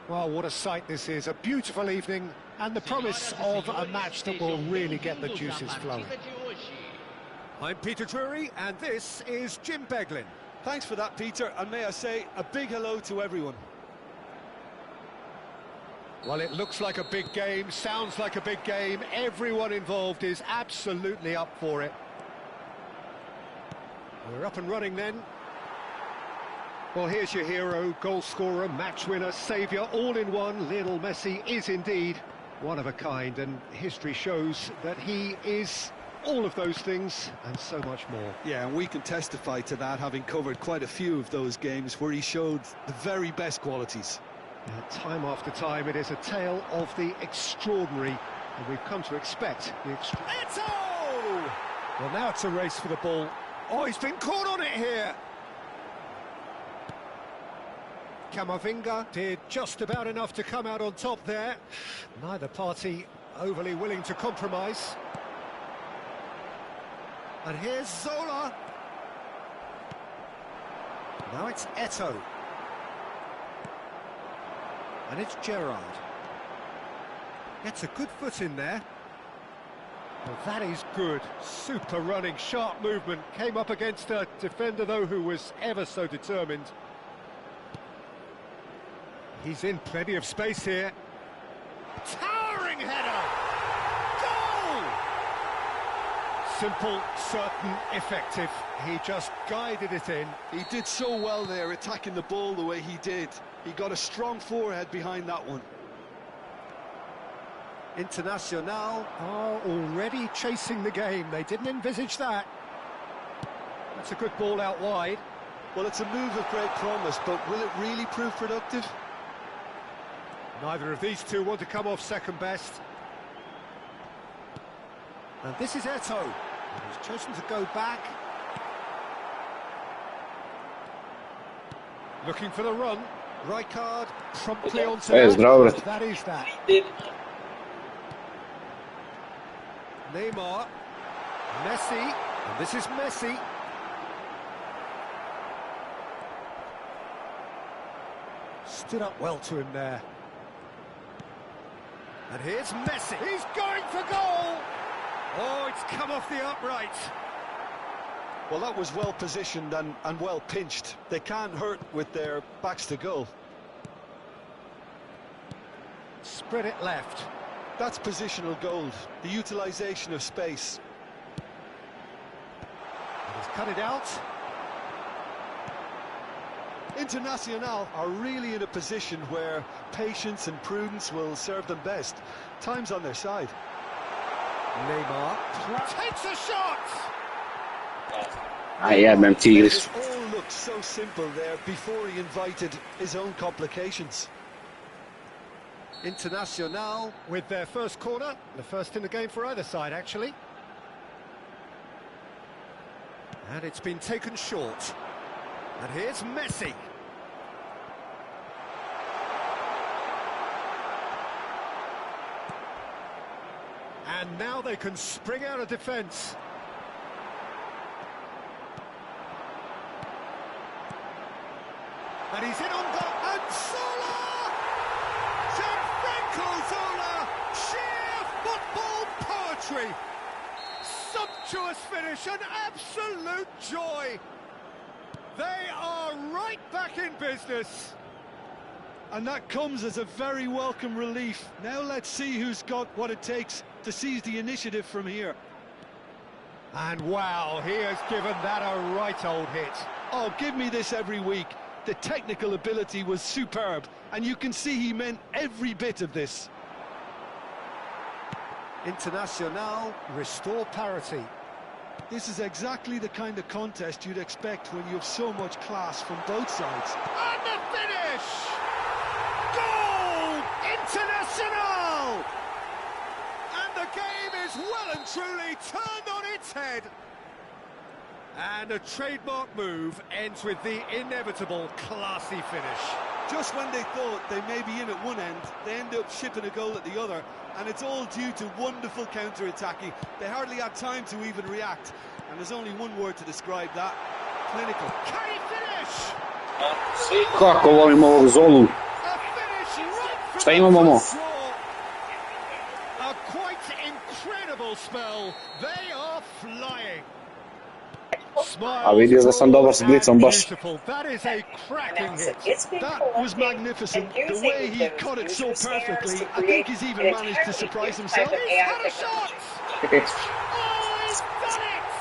Well, what a sight this is. A beautiful evening and the promise of a match that will really get the juices flowing. I'm Peter Drury and this is Jim Beglin. Thanks for that, Peter, and may I say a big hello to everyone. Well, it looks like a big game, sounds like a big game. Everyone involved is absolutely up for it. We're up and running then. Well, here's your hero, goal scorer, match winner, saviour, all in one. Lionel Messi is indeed one of a kind, and history shows that he is all of those things and so much more. Yeah, and we can testify to that, having covered quite a few of those games where he showed the very best qualities. Time after time, it is a tale of the extraordinary, and we've come to expect the extraordinary. Eto! Well, now it's a race for the ball. Oh, he's been caught on it here. Camavinga did just about enough to come out on top there. Neither party overly willing to compromise. And here's Zola. Now it's Eto. And it's Gerrard. Gets a good foot in there. Well, that is good. Super running, sharp movement. Came up against a defender, though, who was ever so determined. He's in plenty of space here. Towering header! Goal! Simple, certain, effective. He just guided it in. He did so well there, attacking the ball the way he did. He got a strong forehead behind that one. Internacional are already chasing the game. They didn't envisage that. That's a good ball out wide. Well, it's a move of great promise, but will it really prove productive? Neither of these two want to come off second best. And this is Eto. He's chosen to go back. Looking for the run. Rijkaard promptly onto that. That is that. Neymar. Messi. And this is Messi. Stood up well to him there. And here's Messi. He's going for goal! Oh, it's come off the upright. Well, that was well positioned and well pinched. They can't hurt with their backs to goal. Spread it left. That's positional gold, the utilisation of space. And he's cut it out. Internacional are really in a position where patience and prudence will serve them best. Time's on their side. Neymar takes a shot! Même Tigres. It all looked so simple there before he invited his own complications. Internacional with their first corner, the first in the game for either side, actually. And it's been taken short. And here's Messi. And now they can spring out of defence. And he's in on goal. And Zola! Gianfranco Zola! Sheer football poetry! Sumptuous finish, an absolute joy. They are right back in business. And that comes as a very welcome relief. Now let's see who's got what it takes to seize the initiative from here. And wow, he has given that a right old hit. Oh, give me this every week. The technical ability was superb, and you can see he meant every bit of this. Internacional restore parity. This is exactly the kind of contest you'd expect when you have so much class from both sides. And the finish! Goal! Internacional! And the game is well and truly turned on its head. And a trademark move ends with the inevitable classy finish. Just when they thought they may be in at one end, they end up shipping a goal at the other, and it's all due to wonderful counter-attacking. They hardly had time to even react, and there's only one word to describe that: clinical. Can he finish? Kako volim ovog Zolu. A finish right Šta from imamo? the floor. A quite incredible spell. They are flying. A vidio da sam dobar s blicom baš. That is a cracking hit. That was magnificent. The way he caught it so perfectly, I think he's even managed to surprise himself. He's had a shot! Oh, he's done it!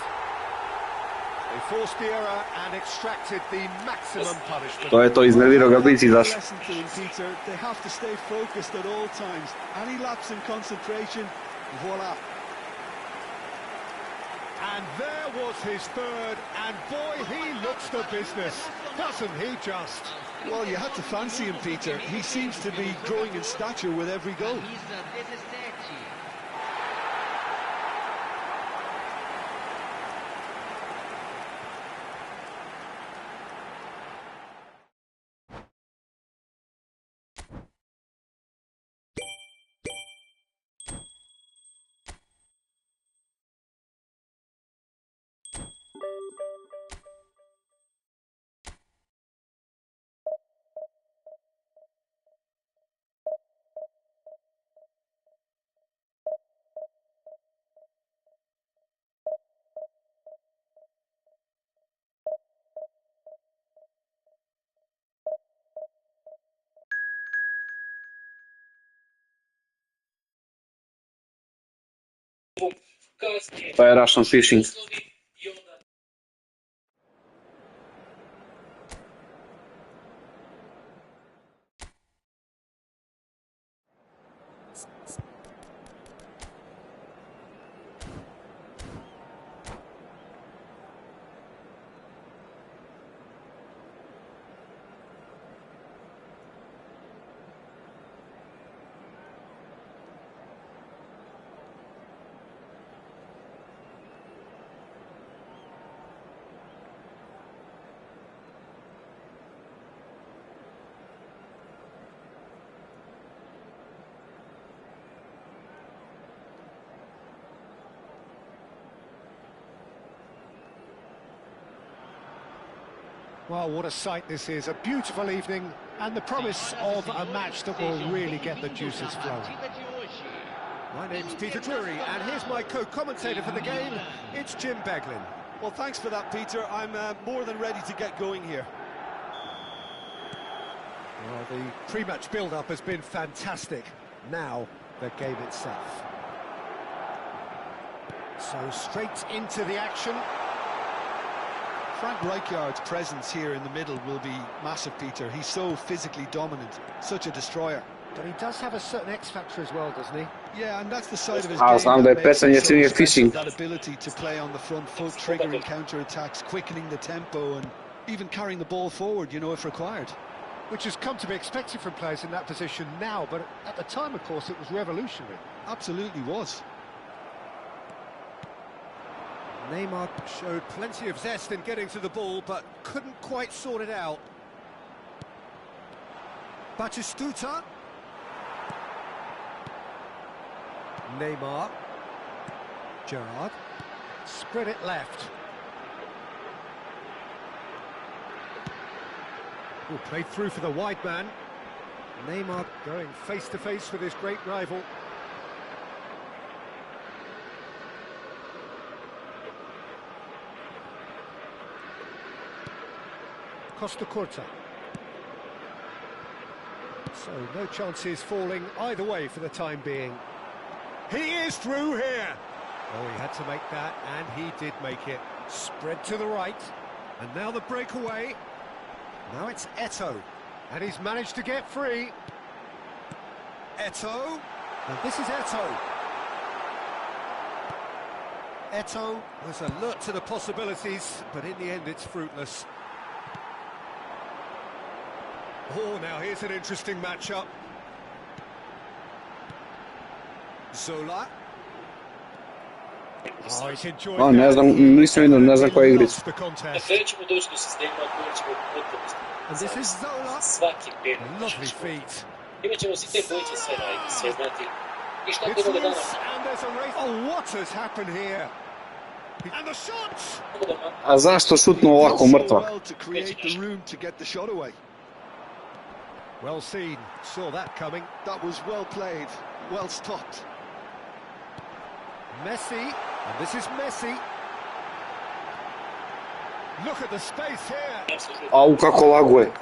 They forced the error and extracted the maximum punishment. To je to, iznervirao ga blic izašao. Lesson to him, Peter. They have to stay focused at all times. Any lapse in concentration, voila. And there was his third, and boy, he looks the business, doesn't he just? Well, you had to fancy him, Peter. He seems to be growing in stature with every goal. To je Russian fishing. Well, what a sight this is, a beautiful evening, and the promise of a match that will really get the juices flowing. My name's Peter Drury, and here's my co-commentator for the game, it's Jim Beglin. Well, thanks for that, Peter. I'm more than ready to get going here. Well, the pre-match build-up has been fantastic. Now, the game itself. So, straight into the action. Frank Rijkaard's presence here in the middle will be massive, Peter. He's so physically dominant, such a destroyer. But he does have a certain X-factor as well, doesn't he? Yeah, and that's the side of his A game znam da je that makes him pecanje so senior special, fishing. that ability to play on the front foot, triggering counter-attacks, quickening the tempo, and even carrying the ball forward, you know, if required. Which has come to be expected from players in that position now, but at the time, of course, it was revolutionary. Absolutely was. Neymar showed plenty of zest in getting to the ball, but couldn't quite sort it out. Batistuta. Neymar. Gerrard. Spread it left. Ooh, played through for the wide man. Neymar going face-to-face with his great rival. Costa Curta. So no chances falling either way for the time being. He is through here. Oh, he had to make that, and he did make it. Spread to the right, and now the breakaway. Now it's Eto'o, and he's managed to get free. Eto'o, and this is Eto'o. Eto'o was alert to the possibilities, but in the end it's fruitless. Oh, now here's an interesting matchup. Zola. Oh, he's enjoyed Oh, ne znam, nisam vidio, ne znam koja je igrica. Da krećemo doći do sistema koji ćemo potpuno And this is Zola. svaki pet. Lovely feet. Imaćemo sistem koji će sve raditi, sve znati. I šta It's toga dana? loose, and there's a race. Oh, what has happened here? And the shot! A zašto šutnu ovako mrtva? Well seen, saw that coming. That was well played, well stopped. Messi, and this is Messi. Look at the space here. Au, kako laguje.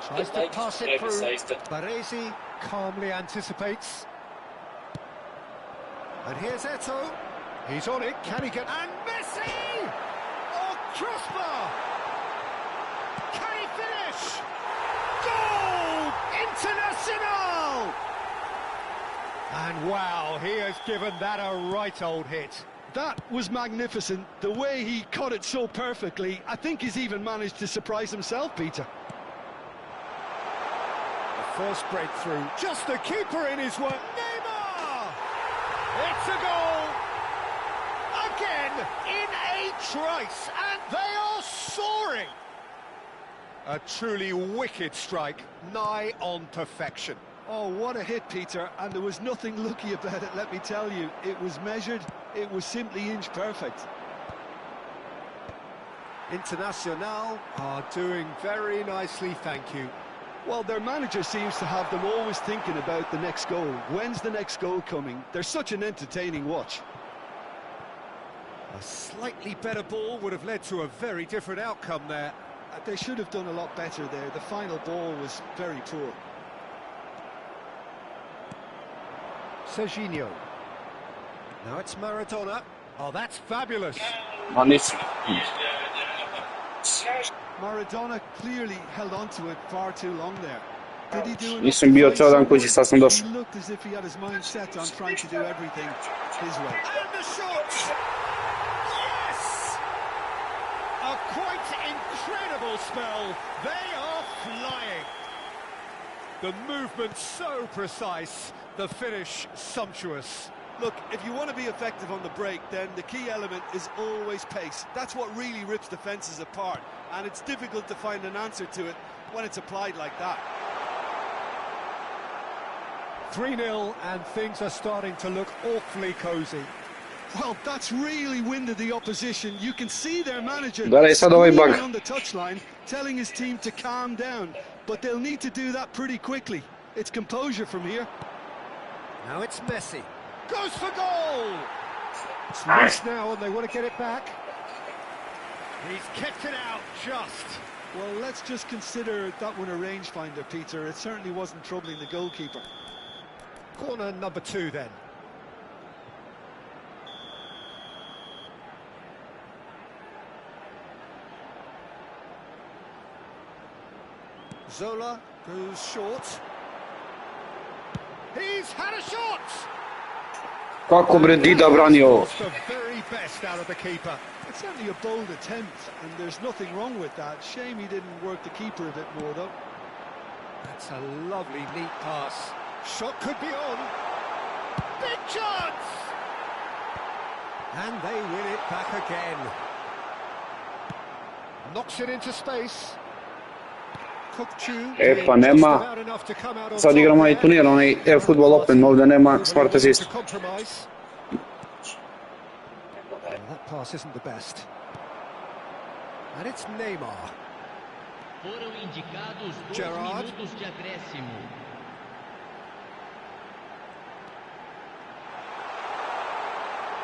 Tries to pass it through. Baresi calmly anticipates. And here's Eto'o. He's on it. Can he get... And Messi! Oh, crossbar! Can he finish? Goal! International! And wow, he has given that a right old hit. That was magnificent. The way he caught it so perfectly. I think he's even managed to surprise himself, Peter. The first breakthrough. Just the keeper in his work. Neymar! It's a goal! Again, in a trice, and they are soaring! A truly wicked strike, nigh on perfection. Oh, what a hit, Peter, and there was nothing lucky about it, let me tell you. It was measured, it was simply inch perfect. Internacional are doing very nicely, thank you. Well, their manager seems to have them always thinking about the next goal. When's the next goal coming? They're such an entertaining watch. A slightly better ball would have led to a very different outcome there. They should have done a lot better there. The final ball was very poor. Serginho. Now it's Maradona. Oh, that's fabulous. Ma nisam. Maradona clearly held on to it far too long there. Did he do enough? Nisam bio ceo dan kući, sad sam He došao. looked as if he had his mind set on trying to do everything his way. And the shot! Yes! A quite incredible spell. They are flying. The movement so precise, the finish sumptuous. Look, if you want to be effective on the break, then the key element is always pace. That's what really rips defences apart, and it's difficult to find an answer to it when it's applied like that. 3-0, and things are starting to look awfully cosy. Well, that's really winded the opposition. You can see their manager Dalej sad ovaj bug. on the touchline, telling his team to calm down, but they'll need to do that pretty quickly. It's composure from here. Now it's Messi. Goes for goal! It's loose now, and they want to get it back. He's kept it out just. Well, let's just consider that one a rangefinder, Peter. It certainly wasn't troubling the goalkeeper. Corner number 2 then. Zola goes short. He's had a shot! Kako bre Dida branio? The very best out of the keeper. It's certainly a bold attempt, and there's nothing wrong with that. Shame he didn't work the keeper a bit more, though. That's a lovely, neat pass. Shot could be on. Big chance! And they win it back again. Knocks it into space. Pa nema. Sad igramo i turnir, onaj eFootball Open, ovdje nema Smart Assist. That pass isn't the best. And it's Neymar. Foram indicados 2 Gerrard. minutos de acréscimo.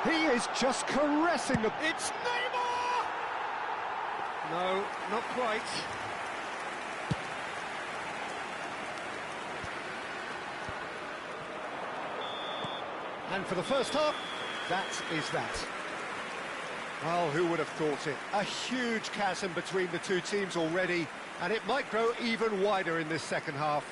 He is just caressing the... It's Neymar! No, not quite. And for the first half, that is that. Well, who would have thought it? A huge chasm between the two teams already, and it might grow even wider in this second half.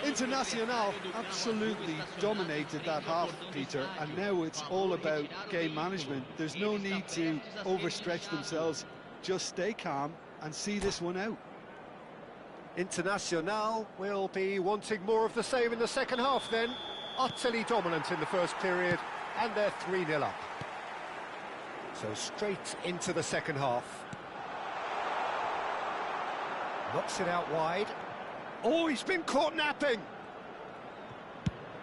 Internacional absolutely dominated that half, Peter, and now it's all about game management. There's no need to overstretch themselves. Just stay calm and see this one out. Internacional will be wanting more of the same in the second half then. Utterly dominant in the first period, and they're 3-0 up. So straight into the second half. Knocks it out wide. Oh, he's been caught napping.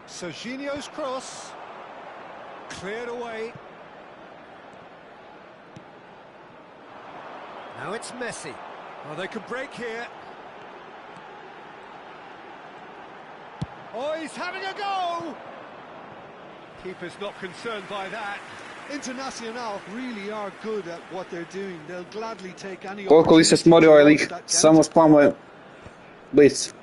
Serginho's cross. Cleared away. Now it's Messi. Oh, they could break here. Oh, he's having a go! Keeper's not concerned by that. Internacional really are good at what they're doing. They'll gladly take any Koliko li se smorio ovaj lik, samo spamuje blic.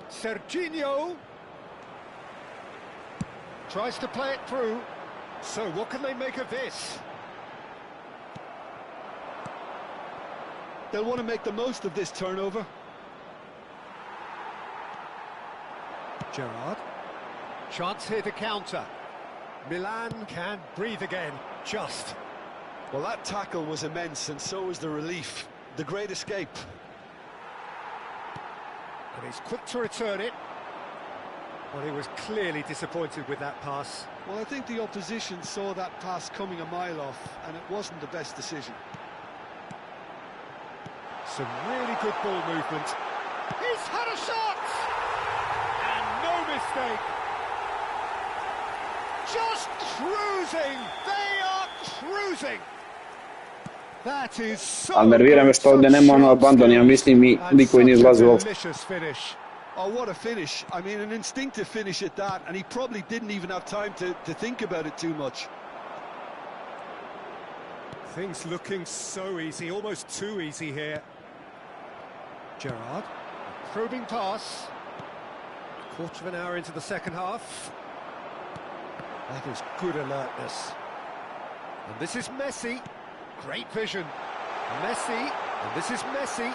Serginho tries to play it through. So what can they make of this? They'll want to make the most of this turnover. Gerrard. Chance here to counter. Milan can breathe again, just. Well, that tackle was immense, and so was the relief. The great escape. And he's quick to return it. Well, he was clearly disappointed with that pass. Well, I think the opposition saw that pass coming a mile off, and it wasn't the best decision. Some really good ball movement. He's had a shot! And no mistake. Just cruising! They are cruising! That is so Ali nervira me što ovdje nema ono abandon, ja mislim i niko nije izlazio ovdje. delicious finish. Oh, what a finish. I mean, an instinctive finish at that, and he probably didn't even have time to think about it too much. Things looking so easy, almost too easy here. Gerrard, probing pass. Quarter of an hour into the second half. That is good alertness. And this is Messi. Great vision. Messi, and this is Messi.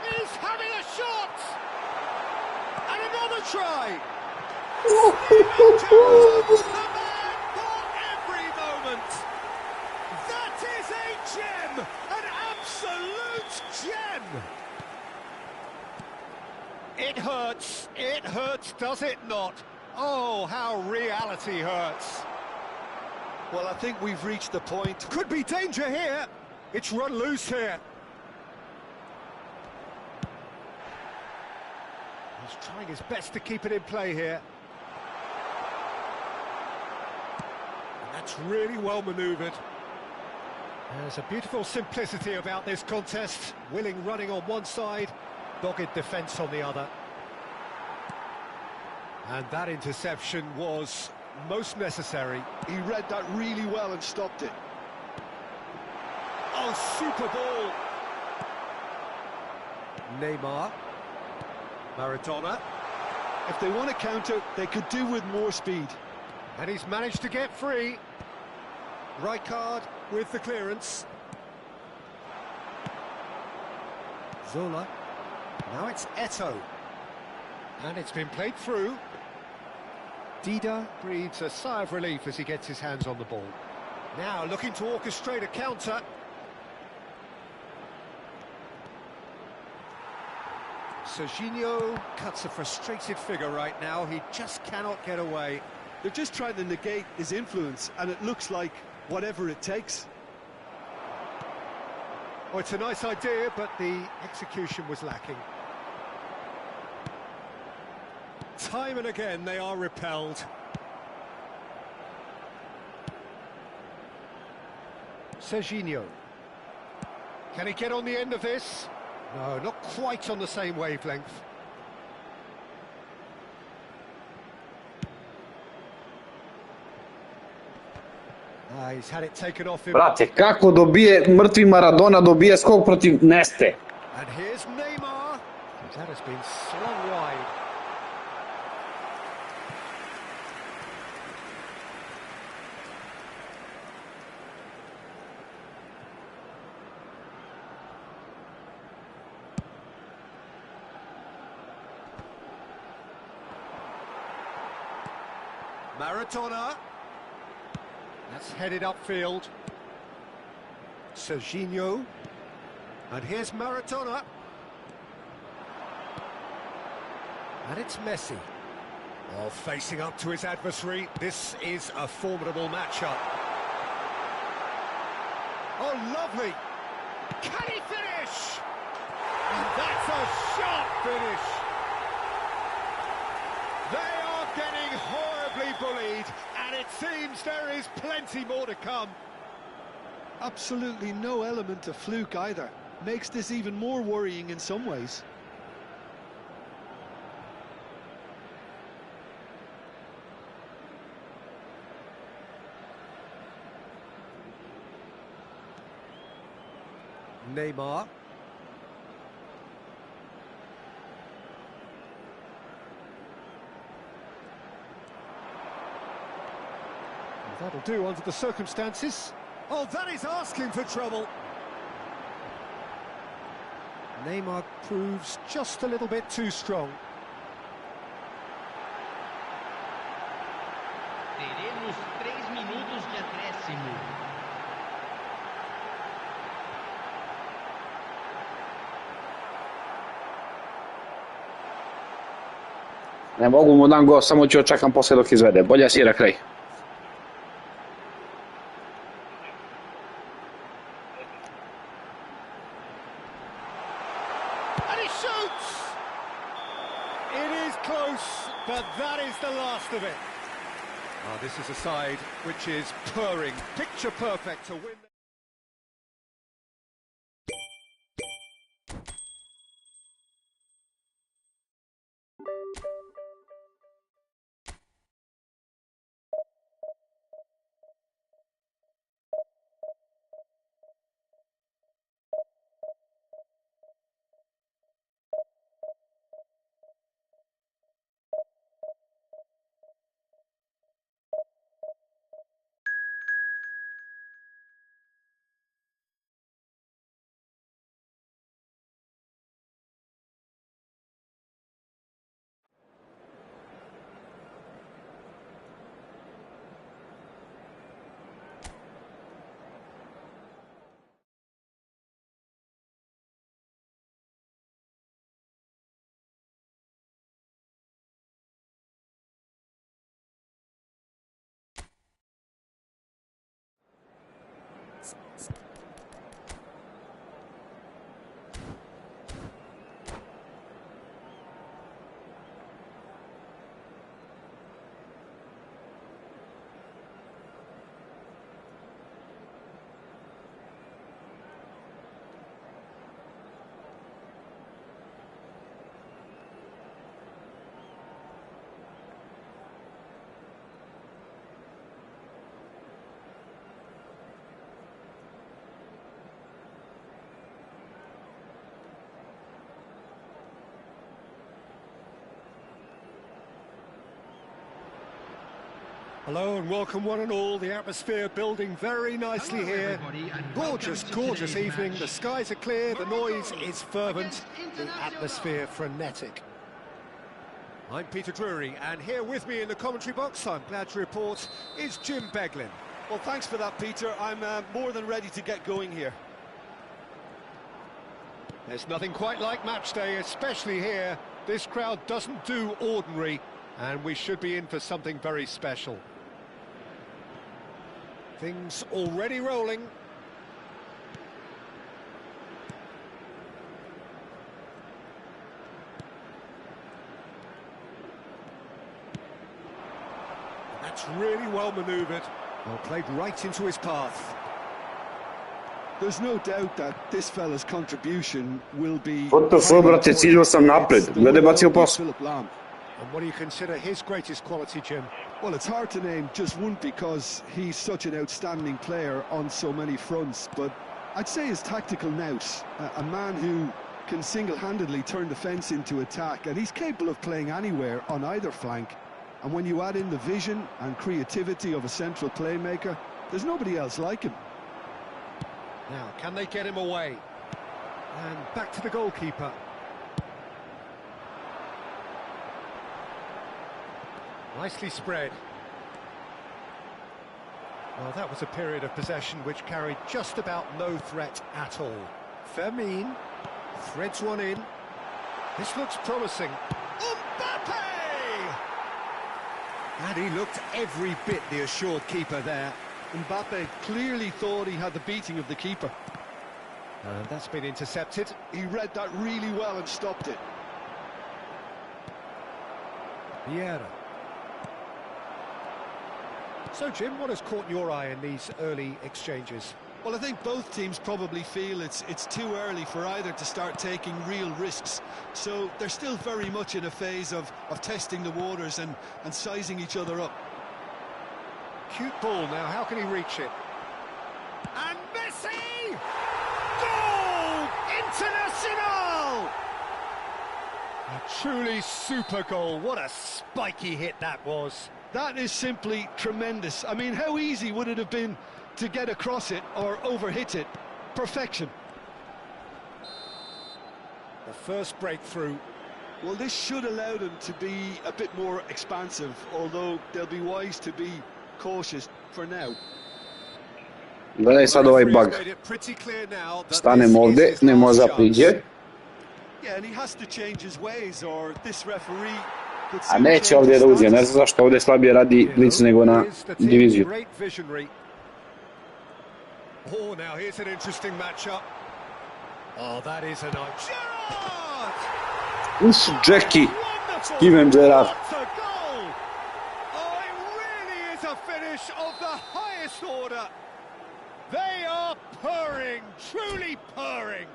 He's having a shot! And another try! The man for every moment! That is a gem! An absolute gem! It hurts, does it not? Oh, how reality hurts. Well, I think we've reached the point. Could be danger here. It's run loose here. He's trying his best to keep it in play here. And that's really well manoeuvred. There's a beautiful simplicity about this contest. Willing running on one side, dogged defence on the other. And that interception was most necessary. He read that really well and stopped it. Oh, super ball. Neymar. Maradona. If they want to counter, they could do with more speed. And he's managed to get free. Rijkaard with the clearance. Zola. Now it's Eto'o. And it's been played through. Dida breathes a sigh of relief as he gets his hands on the ball. Now looking to orchestrate a counter. Serginho cuts a frustrated figure right now. He just cannot get away. They're just trying to negate his influence, and it looks like whatever it takes. Oh, it's a nice idea, but the execution was lacking. Time and again they are repelled. Serginho. Can he get on the end of this? No, not quite on the same wavelength. He's had it taken off him. Brate, kako dobije mrtvi Maradona, dobije skok protiv Neste. And here's Neymar. That has been slung wide. Maradona. That's headed upfield. Serginho. And here's Maradona. And it's Messi. Oh, facing up to his adversary. This is a formidable matchup. Oh, lovely. Can he finish? And that's a sharp finish. They are getting horribly bullied, and it seems there is plenty more to come. Absolutely no element of fluke either. Makes this even more worrying in some ways. Neymar. That'll do under the circumstances. Oh, that is asking for trouble. Neymar proves just a little bit too strong. Teremos 3 minutos de acréscimo. Ne mogu mu dam go, samo ću očekam poslije dok izvede. Bolje si na kraj. And he shoots! It is close, but that is the last of it. Oh, this is a side which is purring, picture perfect to win. Hello and welcome one and all. The atmosphere building very nicely here. Gorgeous, gorgeous evening. The skies are clear, the noise is fervent, the atmosphere frenetic. I'm Peter Drury, and here with me in the commentary box, I'm glad to report, is Jim Beglin. Well, thanks for that, Peter. I'm more than ready to get going here. There's nothing quite like match day, especially here. This crowd doesn't do ordinary, and we should be in for something very special. Things already rolling. That's really well manoeuvred. Well, played right into his path. There's no doubt that this fella's contribution will be... What the fuck, brate, ciljao sam napred. Glede bacio pas. And what do you consider his greatest quality, Jim? Well, it's hard to name just one because he's such an outstanding player on so many fronts, but I'd say his tactical nous, a man who can single-handedly turn defence into attack, and he's capable of playing anywhere on either flank. And when you add in the vision and creativity of a central playmaker, there's nobody else like him. Now, can they get him away? And back to the goalkeeper. Nicely spread. Well, that was a period of possession which carried just about no threat at all. Firmine threads one in. This looks promising. Mbappe! And he looked every bit the assured keeper there. Mbappe clearly thought he had the beating of the keeper. And that's been intercepted. He read that really well and stopped it. Vieira. So, Jim, what has caught your eye in these early exchanges? Well, I think both teams probably feel it's too early for either to start taking real risks. So they're still very much in a phase of testing the waters and sizing each other up. Cute ball now, how can he reach it? And Messi! Goal! International! A truly super goal. What a spiky hit that was. That is simply tremendous. I mean, how easy would it have been to get across it or overhit it? Perfection. The first breakthrough. Well, this should allow them to be a bit more expansive, although they'll be wise to be cautious for now. Gledaj sad ovaj bug. Stanem ovdje, ne može da priđe. Yeah, and he has to change his ways or this referee. A neće ovdje da uđe, ne znam zašto ovdje slabije radi blic nego na diviziju. Oh, now here's an interesting matchup. Oh, that is a nice. Uf, Jackie. Steven Gerrard. Oh, it really is a finish of the highest order. They are purring, truly purring.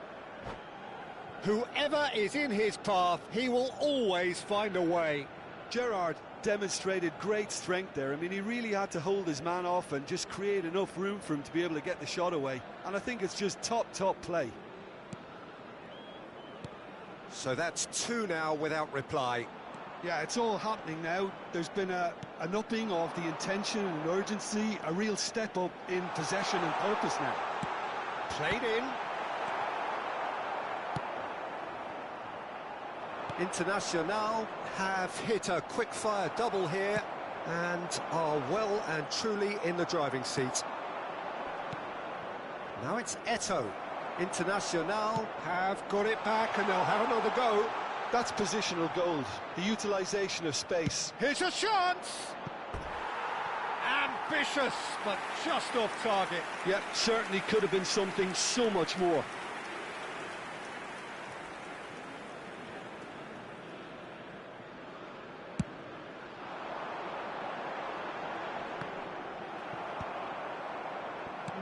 Whoever is in his path, he will always find a way. Gerrard demonstrated great strength there. I mean, he really had to hold his man off and just create enough room for him to be able to get the shot away. And I think it's just top play. So that's two now without reply. Yeah, it's all happening now. There's been an upping of the intention and urgency, a real step up in possession and purpose now. Played in. Internacional have hit a quick-fire double here and are well and truly in the driving seat. Now it's Eto'o. Internacional have got it back and they'll have another go. That's positional gold, the utilisation of space. Here's a chance! Ambitious, but just off target. Yeah, certainly could have been something so much more.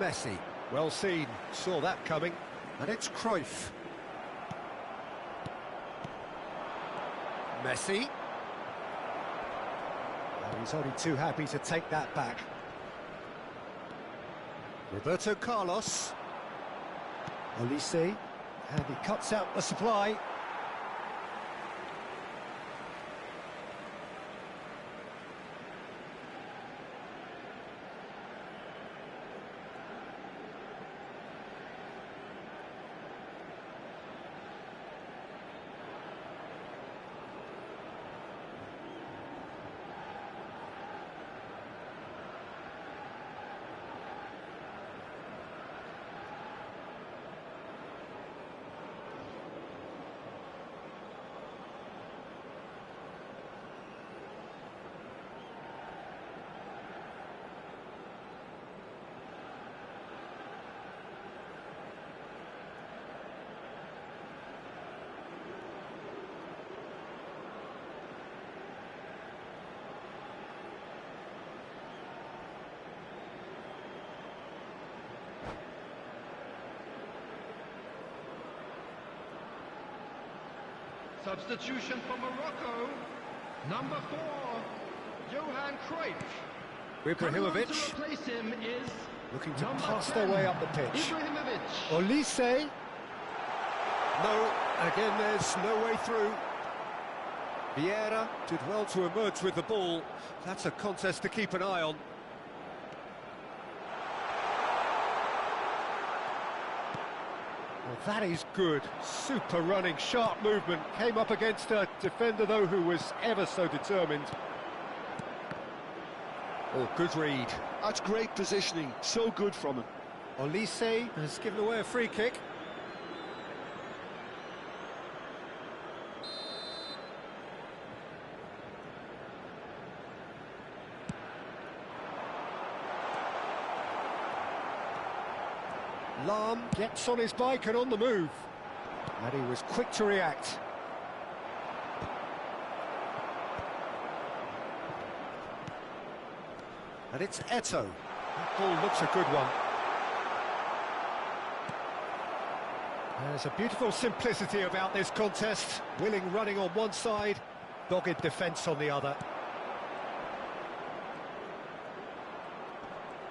Messi, well seen, saw that coming, and it's Cruyff. Messi. And he's only too happy to take that back. Roberto Carlos. Olise, and he cuts out the supply. Substitution for Morocco. Number 4, Johan Cruyff. Ibrahimovic To replace him is looking to number pass 10, their way up the pitch. Ibrahimovic. Olise. No, again there's no way through. Vieira did well to emerge with the ball. That's a contest to keep an eye on. Well, that is good. Super running, sharp movement. Came up against a defender, though, who was ever so determined. Oh, good read. That's great positioning, so good from him. Olise has given away a free kick. Lahm gets on his bike and on the move. And he was quick to react. And it's Eto'o. That ball looks a good one. There's a beautiful simplicity about this contest. Willing running on one side, dogged defence on the other.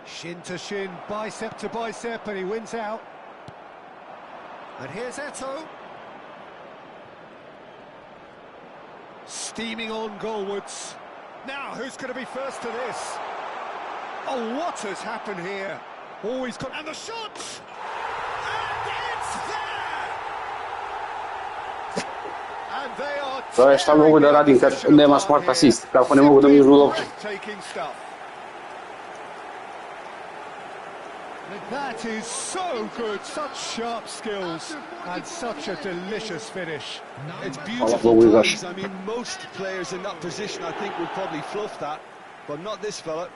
Shin to shin, bicep to bicep, and he wins out. And here's Eto'o. Steaming on goalwards. Now, who's going to be first to this? Oh, what has happened here? Oh, he's got... And the shot! And it's there! And they are... Ăștia mogu da radi kad nema smart assist, kako ne mogu da mi uzmu loptu. Taking stuff. That is so good, such sharp skills and such a delicious finish. It's beautiful plays. I mean, most players in that position, I think, would probably fluff that, but not this fella.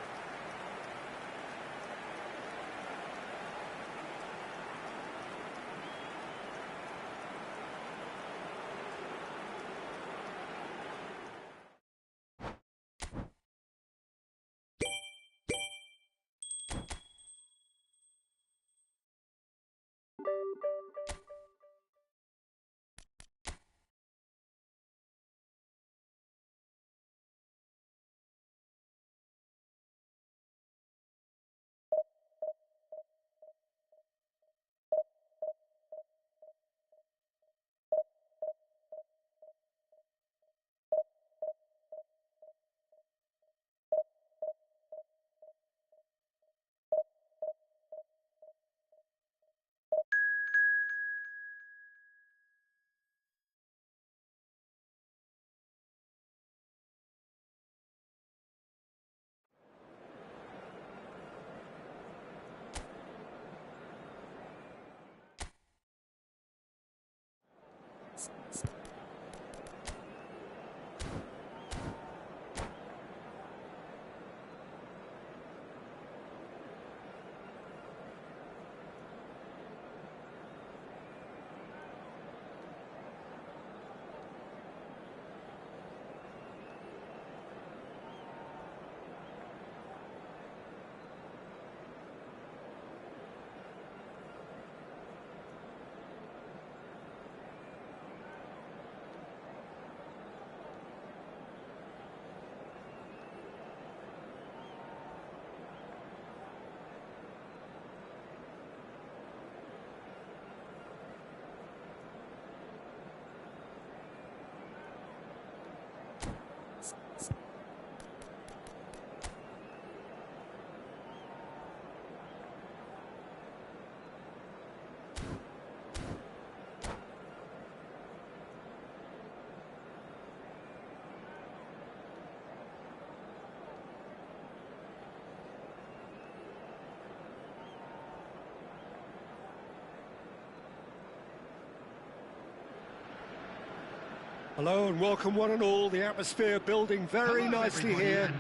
Hello and welcome one and all. The atmosphere building very nicely here.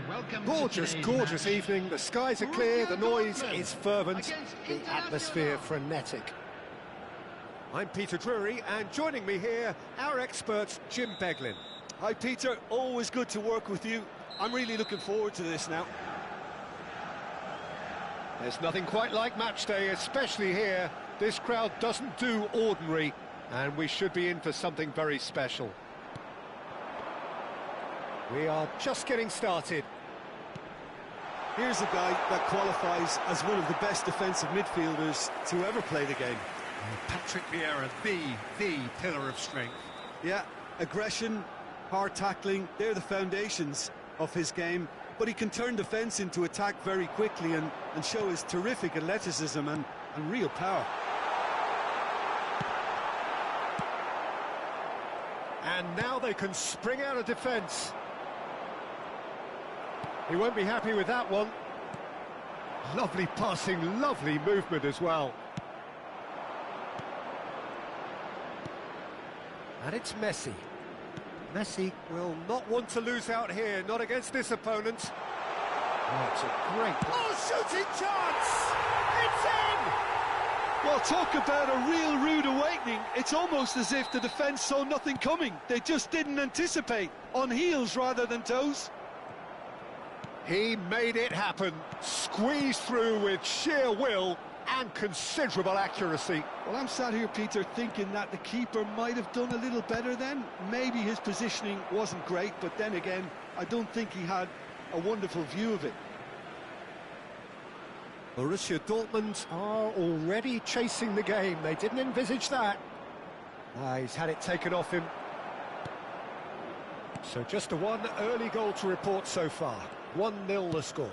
Gorgeous, gorgeous evening. The skies are clear, the noise is fervent, the atmosphere frenetic. I'm Peter Drury, and joining me here, our expert, Jim Beglin. Hi, Peter. Always good to work with you. I'm really looking forward to this now. There's nothing quite like match day, especially here. This crowd doesn't do ordinary, and we should be in for something very special. We are just getting started. Here's a guy that qualifies as one of the best defensive midfielders to ever play the game. Patrick Vieira, the pillar of strength. Yeah, aggression, hard tackling, they're the foundations of his game. But he can turn defence into attack very quickly and show his terrific athleticism and real power. And now they can spring out of defence. He won't be happy with that one. Lovely passing, lovely movement as well. And it's Messi. Messi will not want to lose out here, not against this opponent. Oh, it's a great... Oh, shooting chance! It's in! Well, talk about a real rude awakening. It's almost as if the defence saw nothing coming. They just didn't anticipate, on heels rather than toes. He made it happen, squeezed through with sheer will and considerable accuracy. Well, I'm sat here, Peter, thinking that the keeper might have done a little better then. Maybe his positioning wasn't great, but then again, I don't think he had a wonderful view of it. Borussia Dortmund are already chasing the game. They didn't envisage that. He's had it taken off him. So just a one early goal to report so far. 1-0 the score.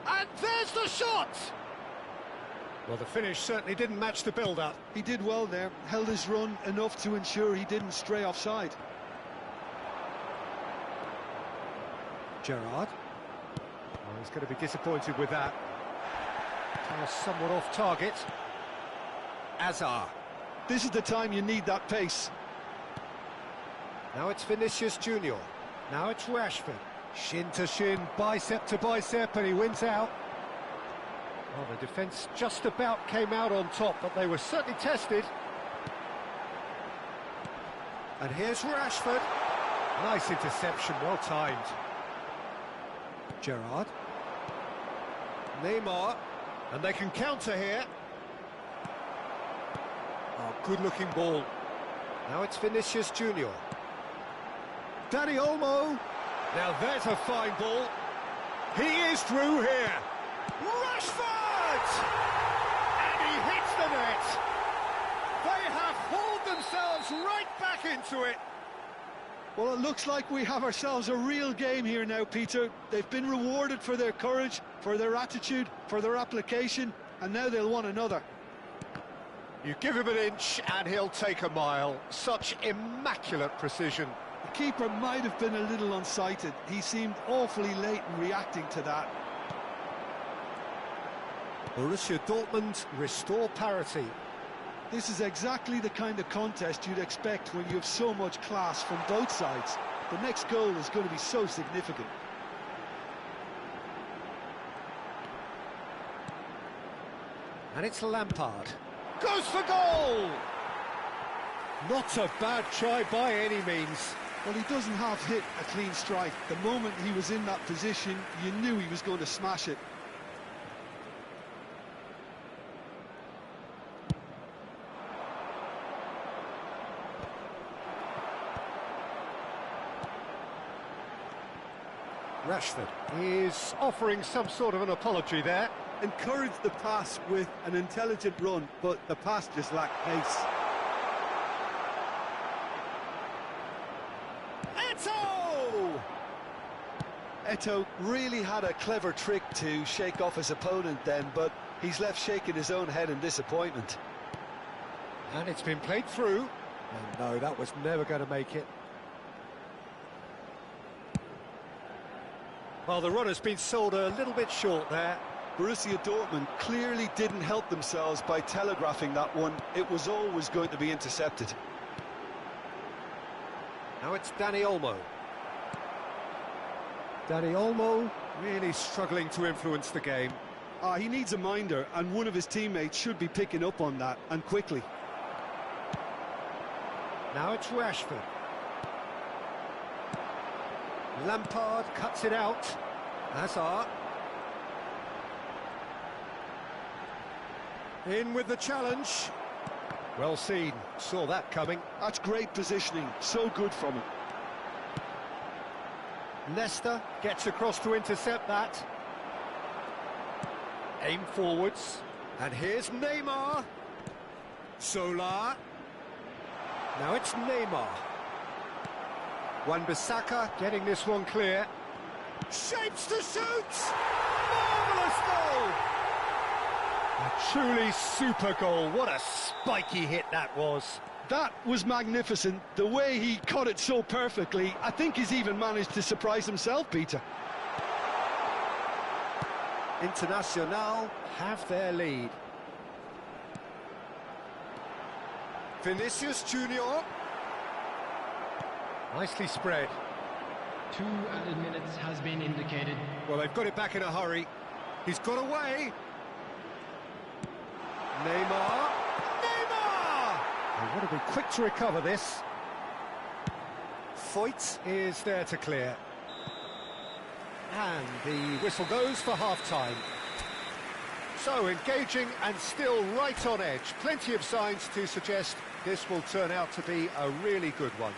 And there's the shot! Well, the finish certainly didn't match the build-up. He did well there, held his run enough to ensure he didn't stray offside. Gerrard. Oh, he's going to be disappointed with that. Pass somewhat off target. Azar. This is the time you need that pace. Now it's Vinicius Junior. Now it's Rashford. Shin to shin, bicep to bicep, and he wins out. Well, the defence just about came out on top, but they were certainly tested. And here's Rashford. Nice interception, well timed. Gerrard. Neymar. And they can counter here. Oh, good-looking ball. Now it's Vinicius Junior. Dani Olmo. Now there's a fine ball. He is through here. Rashford! And he hits the net. They have hauled themselves right back into it. Well, it looks like we have ourselves a real game here now, Peter. They've been rewarded for their courage, for their attitude, for their application, and now they'll want another. You give him an inch and he'll take a mile. Such immaculate precision. The keeper might have been a little unsighted. He seemed awfully late in reacting to that. Borussia Dortmund restore parity. This is exactly the kind of contest you'd expect when you have so much class from both sides. The next goal is going to be so significant. And it's Lampard. Goes for goal! Not a bad try by any means. Well, he doesn't have hit a clean strike. The moment he was in that position, you knew he was going to smash it. Rashford is offering some sort of an apology there. Encouraged the pass with an intelligent run, but the pass just lacked pace. Eto'o really had a clever trick to shake off his opponent then, but he's left shaking his own head in disappointment. And it's been played through. And no, that was never going to make it. Well, the run has been sold a little bit short there. Borussia Dortmund clearly didn't help themselves by telegraphing that one. It was always going to be intercepted. Now it's Dani Olmo. Dani Olmo really struggling to influence the game. He needs a minder, and one of his teammates should be picking up on that, and quickly. Now it's Rashford. Lampard cuts it out. Hazard. In with the challenge. Well seen, saw that coming. That's great positioning, so good from him. Leicester gets across to intercept that. Aim forwards. And here's Neymar. Solar. Now it's Neymar. Wan-Bissaka getting this one clear. Shapes to shoot! Marvellous goal! A truly super goal. What a spiky hit that was. That was magnificent. The way he cut it so perfectly, I think he's even managed to surprise himself, Peter. Internacional have their lead. Vinicius Junior. Nicely spread. 2 added minutes has been indicated. Well, they've got it back in a hurry. He's got away. Neymar. Neymar! They want to be quick to recover this. Foyt is there to clear. And the whistle goes for half-time. So engaging and still right on edge. Plenty of signs to suggest this will turn out to be a really good one.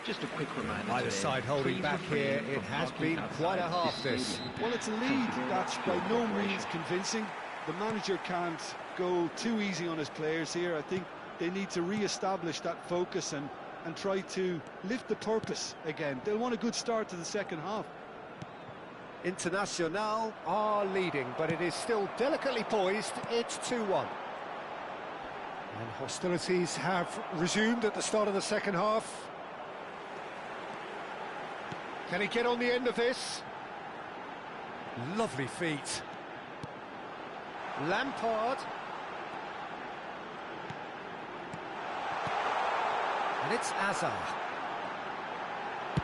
Just a quick reminder. Either side holding back here. It has been quite a half this. Well, it's a lead that's by no means convincing. The manager can't go too easy on his players here. I think they need to re-establish that focus and try to lift the purpose again. They'll want a good start to the second half. Internacional are leading, but it is still delicately poised. It's 2-1. And hostilities have resumed at the start of the second half. Can he get on the end of this? Lovely feet. Lampard. And it's Azar.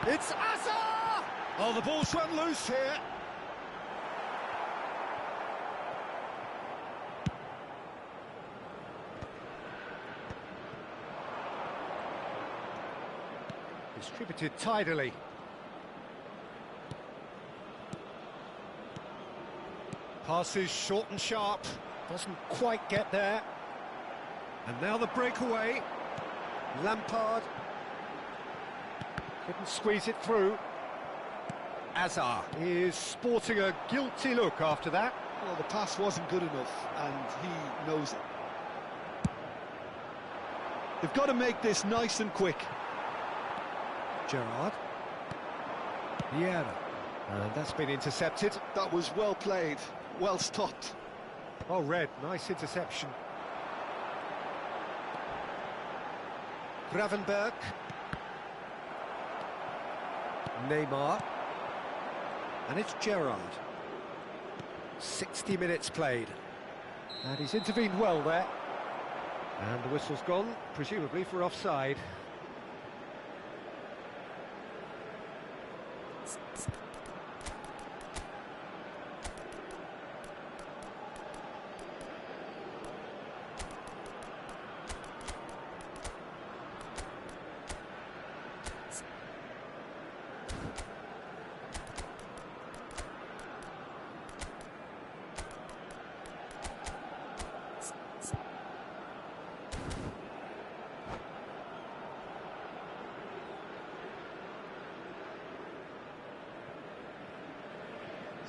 It's Azar! Oh, the ball's run loose here. Distributed tidily. Passes short and sharp, doesn't quite get there. And now the breakaway. Lampard couldn't squeeze it through. Azar is sporting a guilty look after that. Well, the pass wasn't good enough, and he knows it. They've got to make this nice and quick. Gerrard. Vieira. And that's been intercepted. That was well played, well stopped. Oh, Red, nice interception. Gravenberg. Neymar. And it's Gerrard. 60 minutes played. And he's intervened well there. And the whistle's gone, presumably for offside.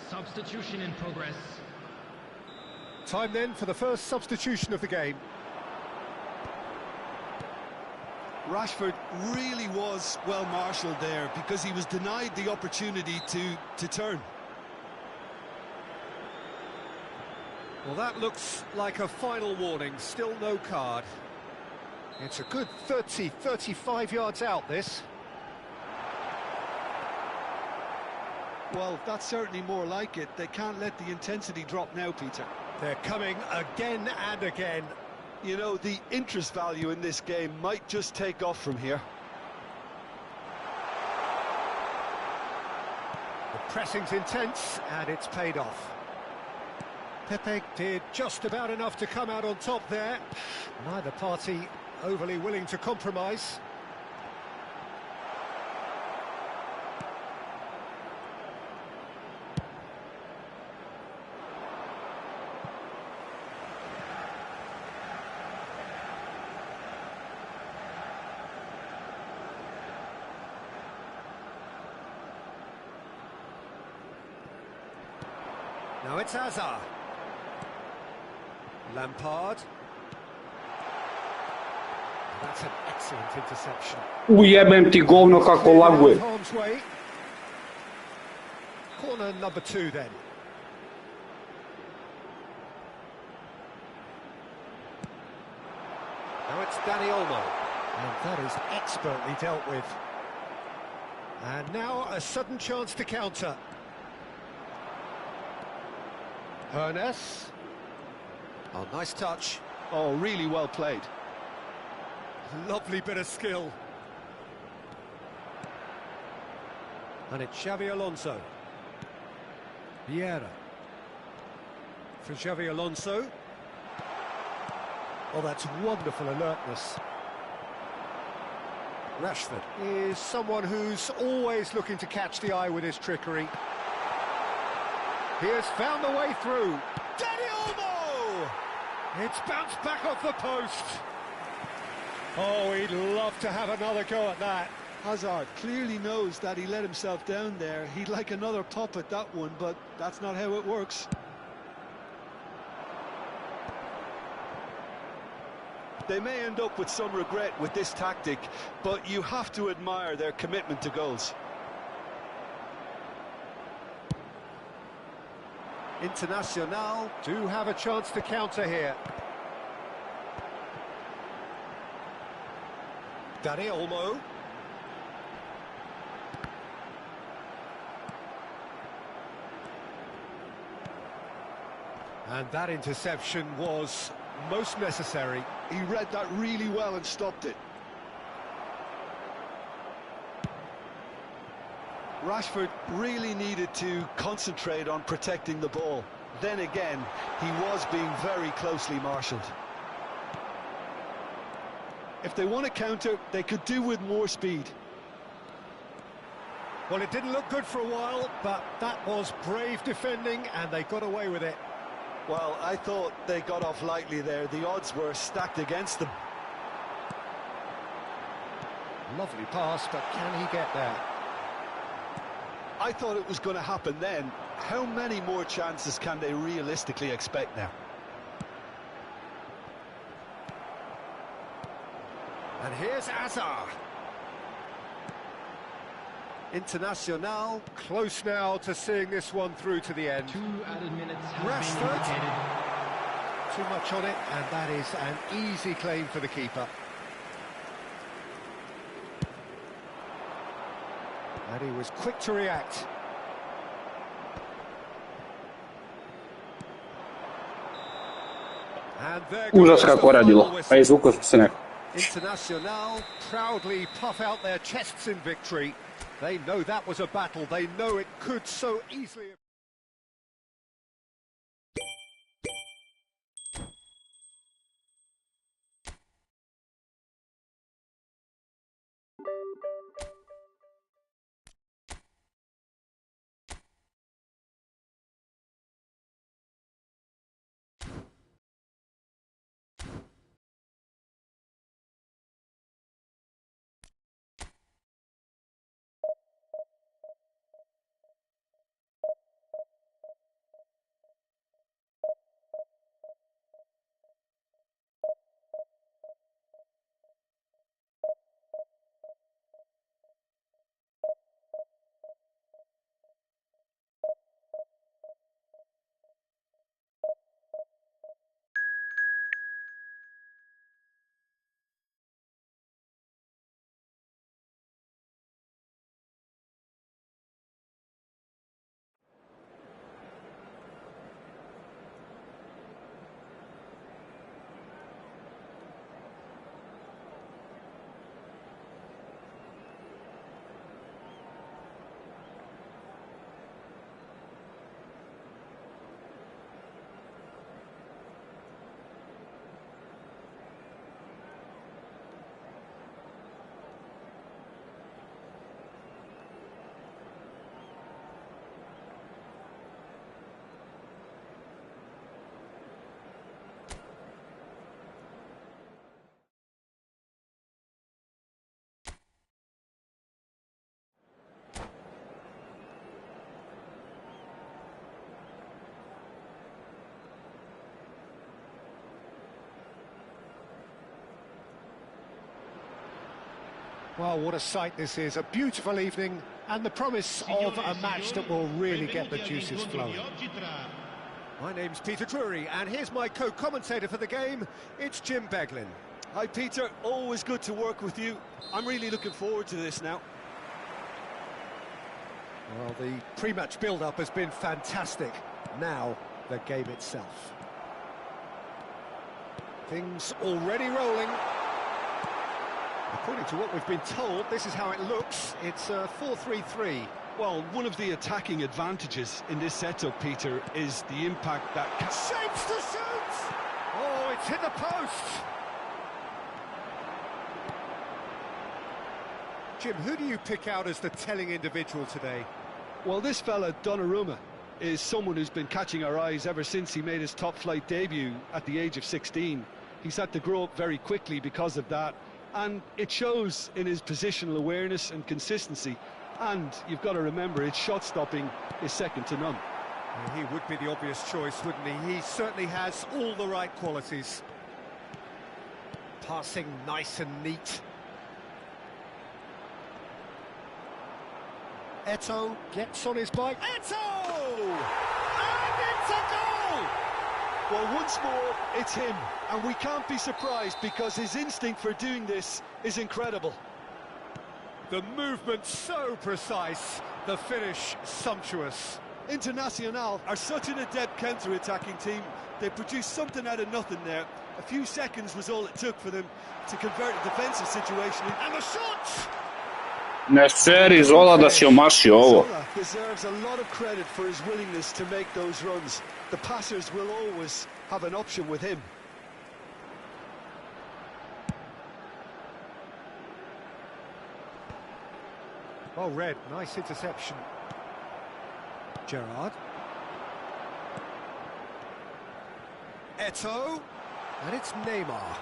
Substitution in progress. Time then for the first substitution of the game. Rashford really was well marshalled there because he was denied the opportunity to turn. Well, that looks like a final warning, still no card. It's a good 35 yards out, this. Well, that's certainly more like it. They can't let the intensity drop now, Peter. They're coming again and again. You know, the interest value in this game might just take off from here. The pressing's intense, and it's paid off. Pepe did just about enough to come out on top there. Neither party overly willing to compromise. Now it's Hazard. Lampard. That's an excellent interception. Ujebem ti govno kako laguje. Harm's way. Corner number 2 then. Now it's Danny Olmo. And that is expertly dealt with. And now a sudden chance to counter. Hernes. Oh, nice touch. Oh, really well played. Lovely bit of skill. And it's Xavi Alonso. Vieira. For Xavi Alonso. Oh, that's wonderful alertness. Rashford is someone who's always looking to catch the eye with his trickery. He has found the way through. Danny Olmo! It's bounced back off the post. Oh, he'd love to have another go at that. Hazard clearly knows that he let himself down there. He'd like another pop at that one, but that's not how it works. They may end up with some regret with this tactic, but you have to admire their commitment to goals. Internacional do have a chance to counter here. Danny Olmo. And that interception was most necessary. He read that really well and stopped it. Rashford really needed to concentrate on protecting the ball. Then again, he was being very closely marshalled. If they want to counter, they could do with more speed. Well, it didn't look good for a while, but that was brave defending, and they got away with it. Well, I thought they got off lightly there. The odds were stacked against them. Lovely pass, but can he get there? I thought it was going to happen then. How many more chances can they realistically expect now? And here's Hazard. Internacional close now to seeing this one through to the end. 2 added minutes have Rashford. been indicated. Too much on it, and that is an easy claim for the keeper. And he was quick to react. And there Užas goes kako the radilo. final A whistle. izvukao su se neko. Internacional proudly puff out their chests in victory. They know that was a battle. They know it could so easily... Well, what a sight this is. A beautiful evening and the promise of a match that will really get the juices flowing. My name's Peter Drury, and here's my co-commentator for the game. It's Jim Beglin. Hi, Peter. Always good to work with you. I'm really looking forward to this now. Well, the pre-match build-up has been fantastic. Now, the game itself. Things already rolling. According to what we've been told, this is how it looks. It's a 4-3-3. Well, one of the attacking advantages in this setup, Peter, is the impact that... Shapes to shoot! Oh, it's hit the post! Jim, who do you pick out as the telling individual today? Well, this fella, Donnarumma, is someone who's been catching our eyes ever since he made his top-flight debut at the age of 16. He's had to grow up very quickly because of that, and it shows in his positional awareness and consistency. And you've got to remember, his shot-stopping is second to none. Well, he would be the obvious choice, wouldn't he? He certainly has all the right qualities. Passing nice and neat. Eto'o gets on his bike. Eto'o! And it's a goal! Well, once more, it's him. And we can't be surprised because his instinct for doing this is incredible. The movement so precise, the finish sumptuous. Internacional are such an adept counter-attacking team. They produced something out of nothing there. A few seconds was all it took for them to convert a defensive situation. And the shot! Ne seri Zola da si omaši ovo. Zola deserves a lot of credit for his willingness to make those runs. The passers will always have an option with him. Well read, nice interception. Gerrard. Eto'o. And it's Neymar.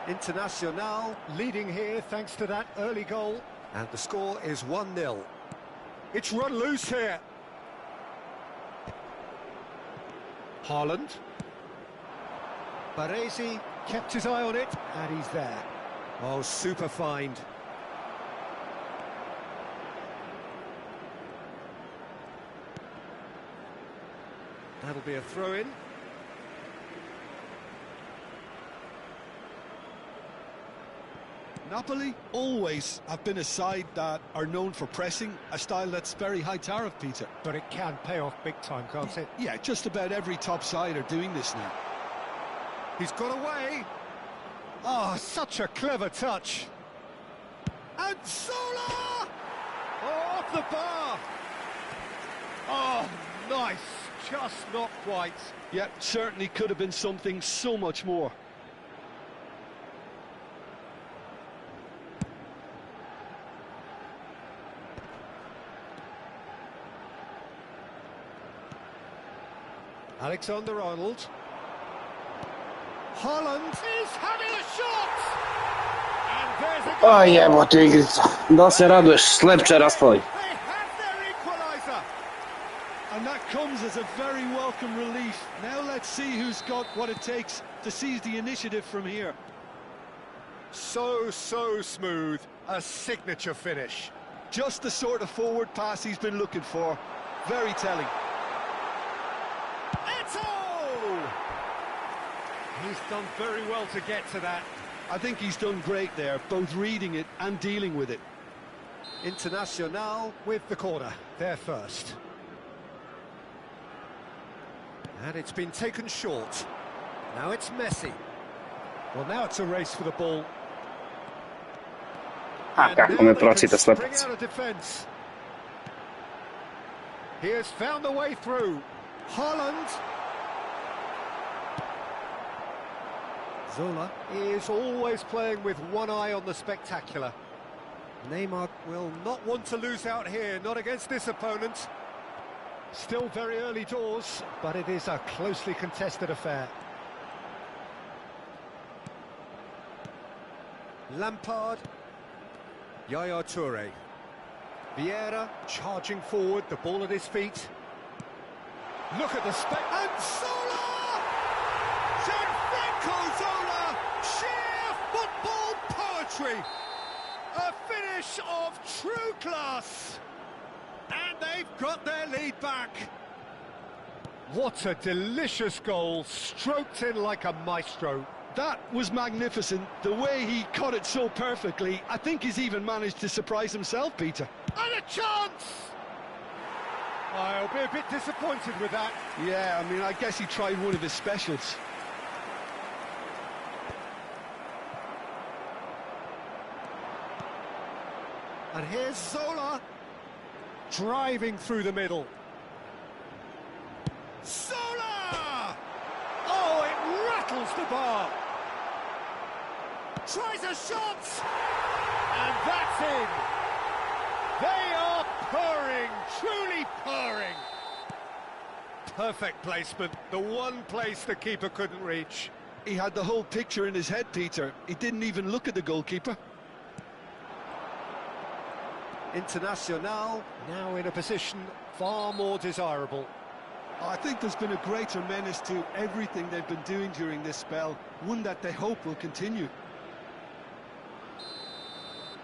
Internacional leading here thanks to that early goal. And the score is 1-0. It's run loose here. Haaland. Baresi kept his eye on it, and he's there. Oh, super find. That'll be a throw-in. Napoli always have been a side that are known for pressing, a style that's very high tariff, Peter. But it can pay off big time, can't it? Yeah, just about every top side are doing this now. He's got away. Oh, such a clever touch. And Zola! Oh, off the bar. Oh, nice. Just not quite. Yeah, certainly could have been something so much more. Alexander-Arnold. Haaland is having a shot! And there's a goal! A jebote igrica. Da se raduješ, slep će raspali. They have their equaliser! And that comes as a very welcome relief. Now let's see who's got what it takes to seize the initiative from here. So smooth. A signature finish. Just the sort of forward pass he's been looking for. Very telling. Eto'o! He's done very well to get to that. I think he's done great there, both reading it and dealing with it. Internacional with the corner, there first. And it's been taken short. Now it's Messi. Well, now it's a race for the ball. A kako me procite slepac. He has found the way through. Haaland. Zola is always playing with one eye on the spectacular. Neymar will not want to lose out here, not against this opponent. Still very early doors, but it is a closely contested affair. Lampard. Yaya Toure. Vieira charging forward, the ball at his feet. Look at the and Zola! Gianfranco Zola! Sheer football poetry! victory. A finish of true class. And they've got their lead back. What a delicious goal, stroked in like a maestro. That was magnificent. The way he cut it so perfectly, I think he's even managed to surprise himself, Peter. And a chance! I'll be a bit disappointed with that. Yeah, I mean, I guess he tried one of his specials. And here's Zola, driving through the middle. Zola! Oh, it rattles the bar. Tries a shot! And that's in. They are purring, truly purring. Perfect placement, the one place the keeper couldn't reach. He had the whole picture in his head, Peter. He didn't even look at the goalkeeper. Internacional now in a position far more desirable. I think there's been a greater menace to everything they've been doing during this spell, one that they hope will continue.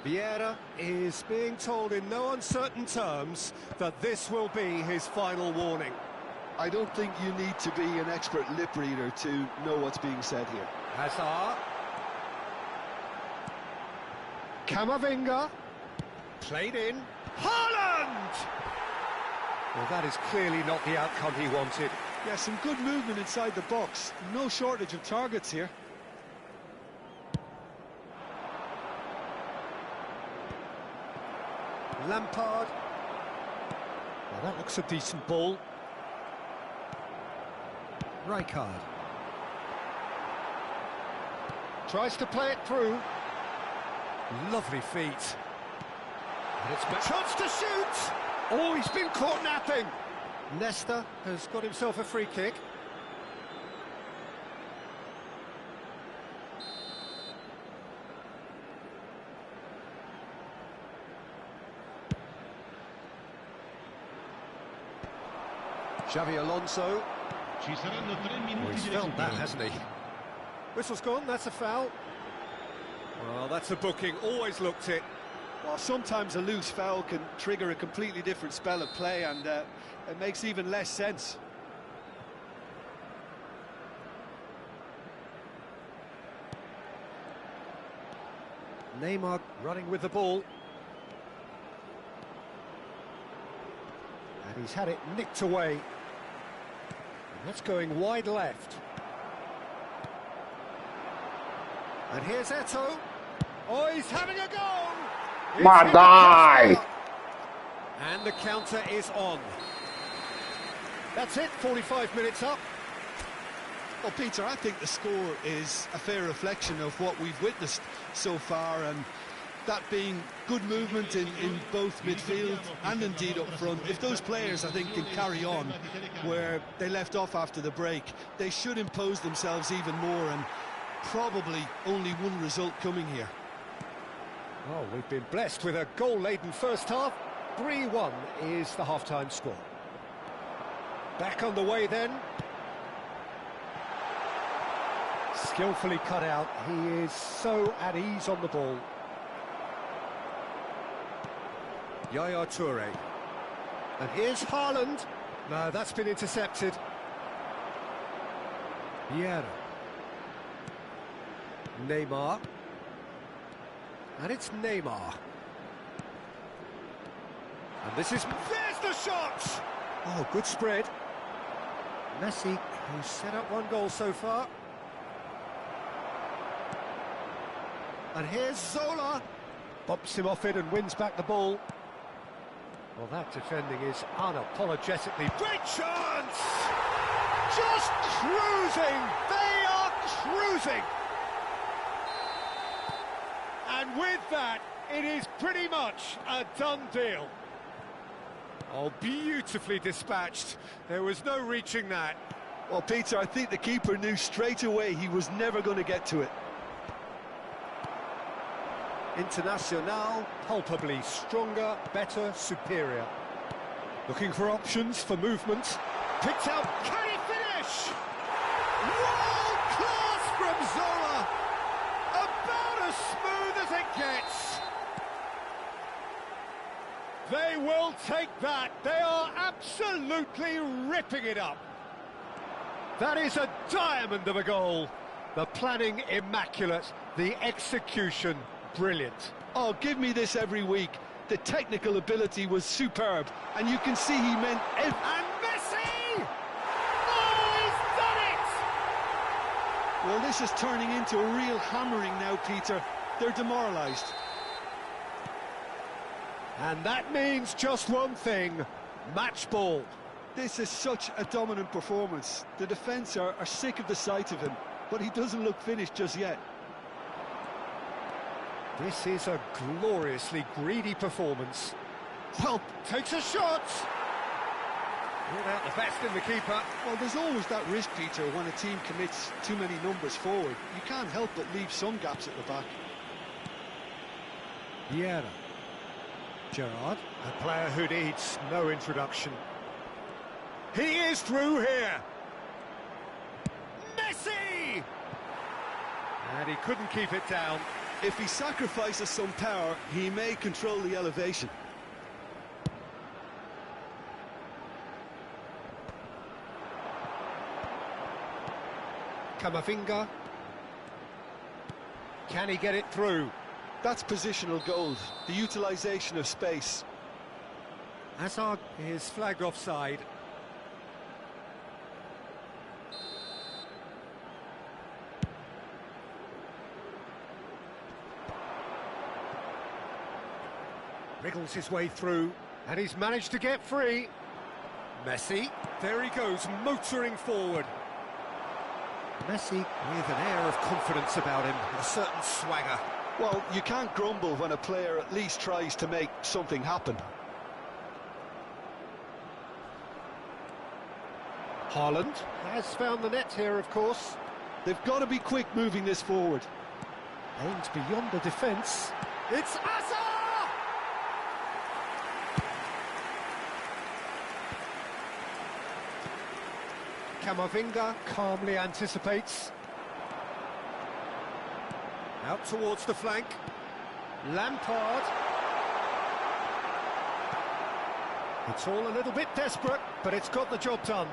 Vieira is being told in no uncertain terms that this will be his final warning. I don't think you need to be an expert lip reader to know what's being said here. Hazard. Camavinga. Played in. Haaland! Well, that is clearly not the outcome he wanted. Yeah, some good movement inside the box. No shortage of targets here. Lampard. Well, that looks a decent ball. Rijkaard. Tries to play it through. Lovely feet. And it's a chance to shoot! Oh, he's been caught napping. Nesta has got himself a free kick. Xavi Alonso. Ci saranno 3 minuti Oh, he's di felt that, recupero. hasn't he? Whistle's gone, that's a foul. Well, that's a booking, always looked it. Well, sometimes a loose foul can trigger a completely different spell of play, and it makes even less sense. Neymar running with the ball. And he's had it nicked away. And that's going wide left. And here's Eto'o. Oh, he's having a go! It's Ma hit the dai! crossbar. And the counter is on. That's it, 45 minutes up. Well, Peter, I think the score is a fair reflection of what we've witnessed so far, and that being good movement in both midfield and indeed up front. If those players, I think, can carry on where they left off after the break, they should impose themselves even more, and probably only one result coming here. Oh, we've been blessed with a goal-laden first half. 3-1 is the half-time score. Back on the way then. Skillfully cut out. He is so at ease on the ball. Yaya Toure. And here's Haaland. No, that's been intercepted. Vieira. Neymar. And it's Neymar. And this is... There's the shot! Oh, good spread. Messi, who's set up one goal so far. And here's Zola. Bumps him off it and wins back the ball. Well, that defending is unapologetically... Great chance! Just cruising! They are cruising! And with that, it is pretty much a done deal. Oh, beautifully dispatched. There was no reaching that. Well, Peter, I think the keeper knew straight away he was never going to get to it. Internacional, palpably stronger, better, superior. Looking for options for movement. Picked out, can he finish? World class from Zola! About as smooth as it They will take that. They are absolutely ripping it up. That is a diamond of a goal. The planning immaculate, the execution brilliant. Oh, give me this every week. The technical ability was superb, and you can see he meant every... And Messi! Oh, he's done it! Well, this is turning into a real hammering now, Peter. They're demoralised. And that means just one thing, match ball. This is such a dominant performance. The defence are sick of the sight of him, but he doesn't look finished just yet. This is a gloriously greedy performance. Well, takes a shot. Ruled out the best in the keeper. Well, there's always that risk, Peter, when a team commits too many numbers forward. You can't help but leave some gaps at the back. Vieira. Gerrard, a player who needs no introduction. He is through here. Messi! And he couldn't keep it down. If he sacrifices some power, he may control the elevation. Camavinga. Can he get it through? That's positional gold, the utilisation of space. Hazard is flagged offside. Wriggles his way through, and he's managed to get free. Messi, there he goes, motoring forward. Messi with an air of confidence about him, a certain swagger. Well, you can't grumble when a player at least tries to make something happen. Haaland has found the net here, of course. They've got to be quick moving this forward. Aimed beyond the defence. It's Hazard! Camavinga calmly anticipates. Out towards the flank. Lampard. It's all a little bit desperate, but it's got the job done.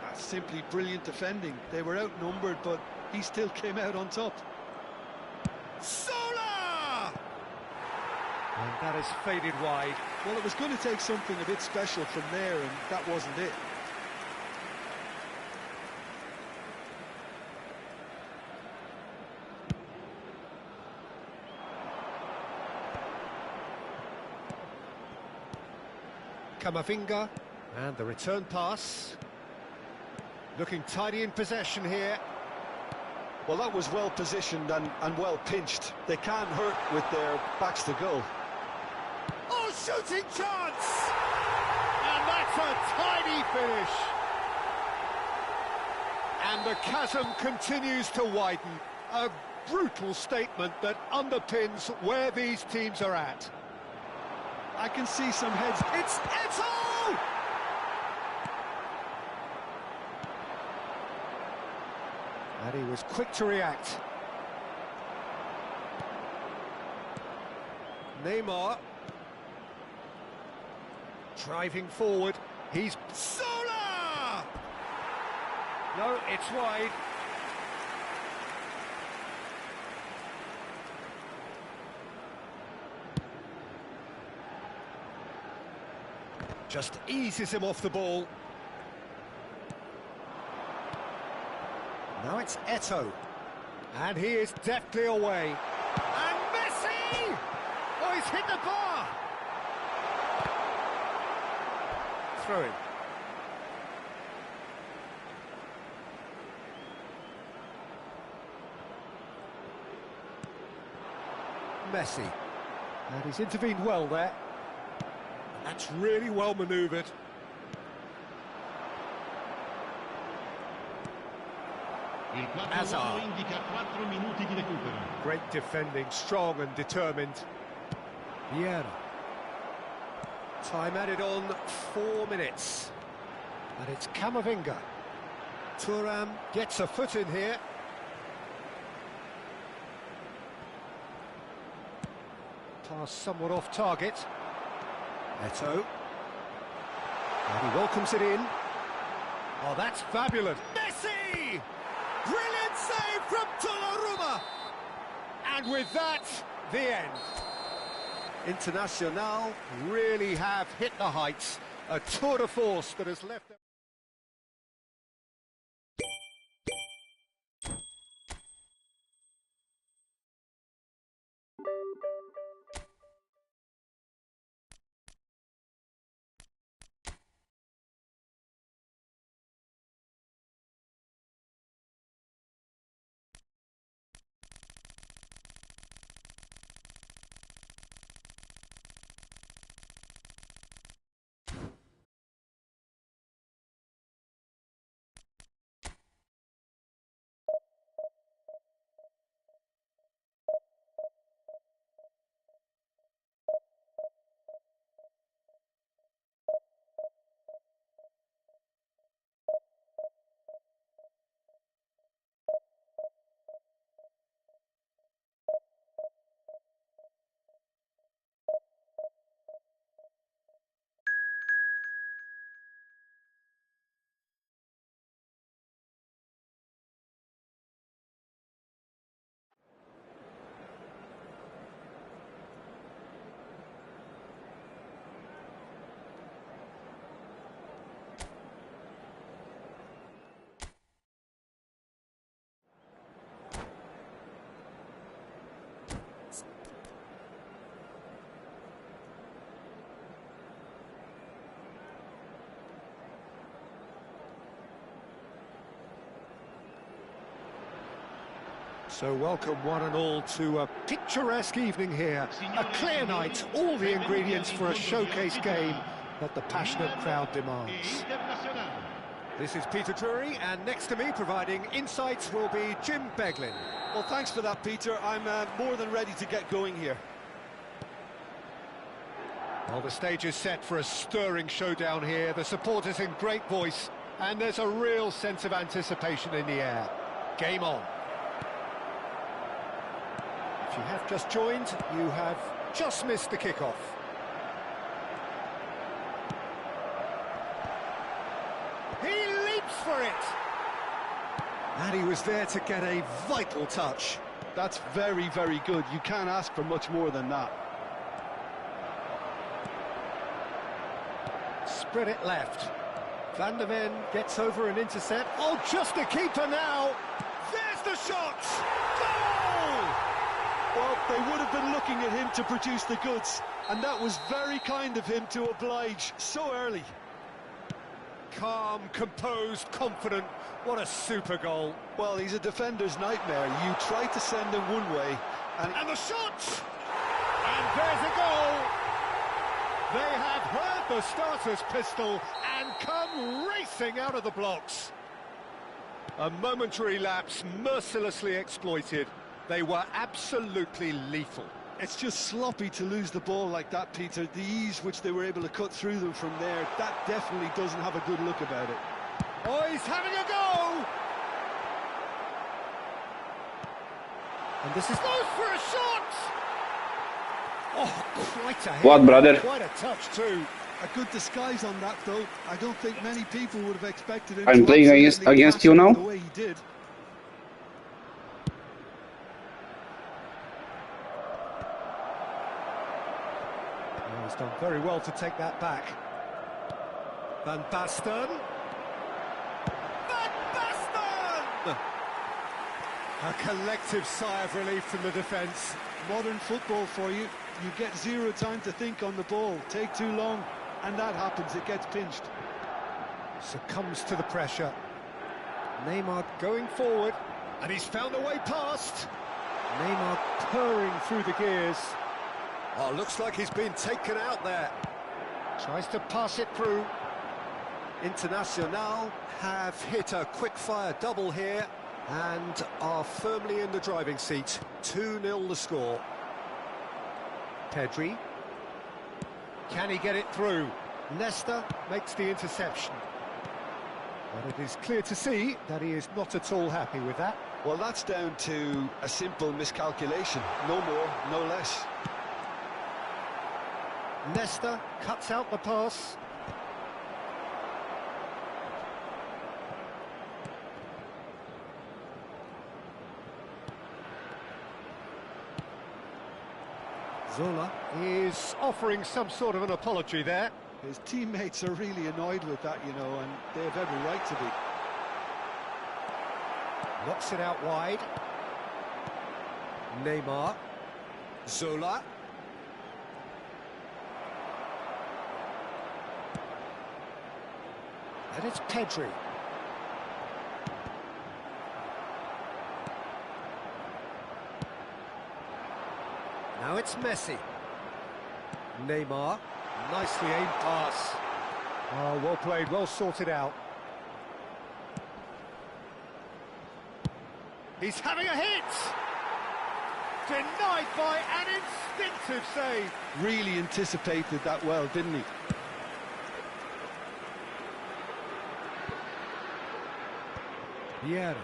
That's simply brilliant defending. They were outnumbered, but he still came out on top. Sola! And that has faded wide. Well, it was going to take something a bit special from there, and that wasn't it. Camavinga, and the return pass. Looking tidy in possession here. Well, that was well positioned and well pinched. They can't hurt with their backs to goal. Oh, shooting chance! And that's a tidy finish. And the chasm continues to widen. A brutal statement that underpins where these teams are at. I can see some heads. It's Eto'o! And he was quick to react. Neymar. Driving forward. He's... Sola! No, it's wide. Just eases him off the ball. Now it's Eto'o. And he is deftly away. And Messi! Oh, he's hit the bar! Throw in. Messi. And he's intervened well there. That's really well manoeuvred. Hazard. Great defending, strong and determined. Vieira. Time added on 4 minutes. And it's Camavinga. Thuram gets a foot in here. Pass somewhat off target. Eto'o. And he welcomes it in. Oh, that's fabulous. Messi! Brilliant save from Donnarumma! And with that, the end. Internacional really have hit the heights. A tour de force that has left them. So welcome one and all to a picturesque evening here. A clear night, all the ingredients for a showcase game that the passionate crowd demands. This is Peter Drury, and next to me providing insights will be Jim Beglin. Well, thanks for that, Peter. I'm more than ready to get going here. Well, the stage is set for a stirring showdown here. The supporters in great voice, and there's a real sense of anticipation in the air. Game on. If you have just joined, you have just missed the kickoff. He leaps for it! And he was there to get a vital touch. That's very, very good. You can't ask for much more than that. Spread it left. Van der Ven gets over an intercept. Oh, just the keeper now! There's the shot! Goal! Well, they would have been looking at him to produce the goods, and that was very kind of him to oblige so early. Calm, composed, confident. What a super goal. Well, he's a defender's nightmare. You try to send him one way, and the shot! And there's a goal! They have heard the starter's pistol and come racing out of the blocks. A momentary lapse mercilessly exploited. They were absolutely lethal. It's just sloppy to lose the ball like that, Peter. The ease which they were able to cut through them from there, that definitely doesn't have a good look about it. Oh, he's having a go! And this is goes for a shot! Oh, quite a hit. What, brother? Quite a touch too. A good disguise on that, though. I don't think many people would have expected him I'm to playing against you now? the way he did. He's done very well to take that back. Van Basten. Van Basten! A collective sigh of relief from the defence. Modern football for you. You get zero time to think on the ball. Take too long, and that happens. It gets pinched. Succumbs to the pressure. Neymar going forward, and he's found a way past. Neymar purring through the gears. Oh, looks like he's been taken out there. Tries to pass it through. Internacional have hit a quick-fire double here and are firmly in the driving seat. 2-0 the score. Pedri. Can he get it through? Nesta makes the interception. But it is clear to see that he is not at all happy with that. Well, that's down to a simple miscalculation. No more, no less. Nesta cuts out the pass. Zola is offering some sort of an apology there. His teammates are really annoyed with that, you know, and they have every right to be. Knocks it out wide. Neymar. Zola. And it's Pedri. Now it's Messi. Neymar. Nicely aimed pass. Oh, well played, well sorted out. He's having a hit! Denied by an instinctive save. Really anticipated that well, didn't he? Vieira.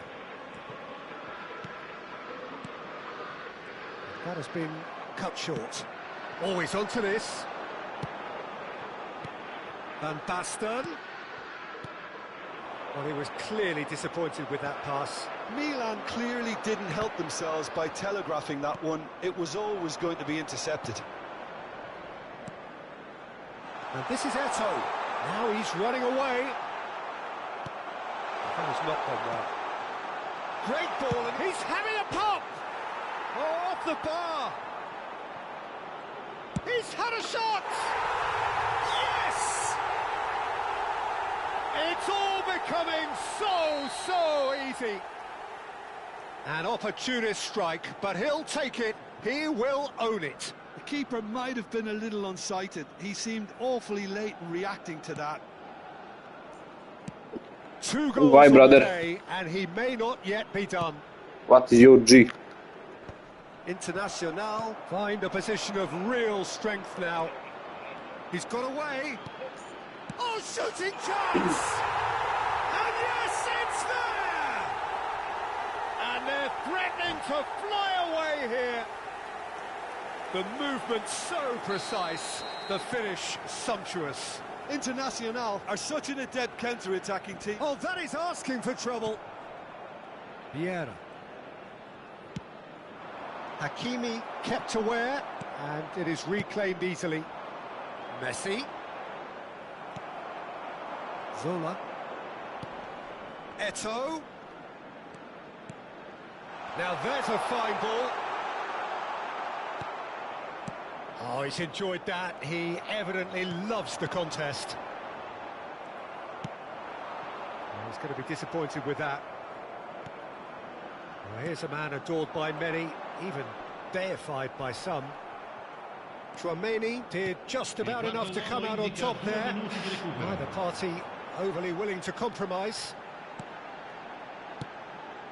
That has been cut short. Always onto this. Van Basten. Well, he was clearly disappointed with that pass. Milan clearly didn't help themselves by telegraphing that one. It was always going to be intercepted. And this is Eto'o. Now he's running away. That has not gone well. Great ball, and he's having a pop! Oh, off the bar! He's had a shot! Yes! It's all becoming so easy. An opportunist strike, but he'll take it. He will own it. The keeper might have been a little unsighted. He seemed awfully late in reacting to that. 2 goals Why, brother? today, and he may not yet be done. What is your G? Internacional find a position of real strength now. He's got away. Oh, shooting chance! And yes, it's there! And they're threatening to fly away here. The movement so precise, the finish sumptuous. Internacional are such an adept counter-attacking team. Oh, that is asking for trouble. Vieira. Hakimi kept aware, and it is reclaimed easily. Messi. Zola. Eto'o. Now there's a fine ball. Oh, he's enjoyed that. He evidently loves the contest. Oh, he's going to be disappointed with that. Well, here's a man adored by many, even deified by some. Tchouaméni did just about enough to come out on top there. Neither party overly willing to compromise.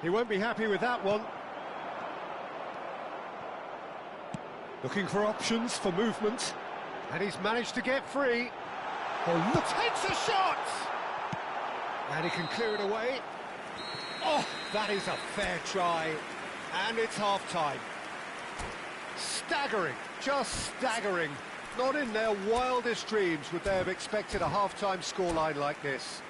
He won't be happy with that one. Looking for options for movement, and he's managed to get free. Oh, look, takes a shot! And he can clear it away. Oh, that is a fair try, and it's half-time. Staggering, just staggering. Not in their wildest dreams would they have expected a half-time scoreline like this.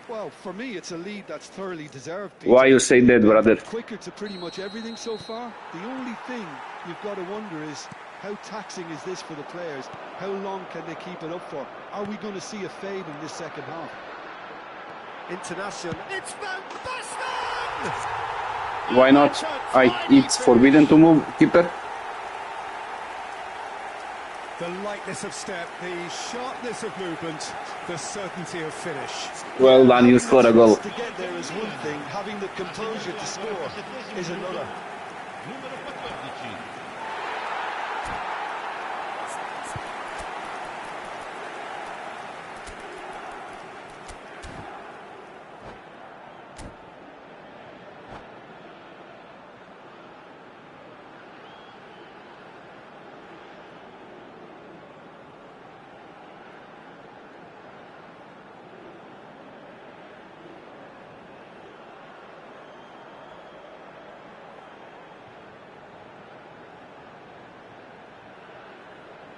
Well, for me, it's a lead that's thoroughly deserved. Why you say that, brother? Quicker to pretty much everything so far. The only thing you've got to wonder is how taxing is this for the players? How long can they keep it up for? Are we going to see a fade in this second half? International, it's Van Basten! Why not? It's forbidden to move, keeper. The lightness of step, the sharpness of movement, the certainty of finish. Well done, you score a goal. To get there is one thing, having the composure to score is another.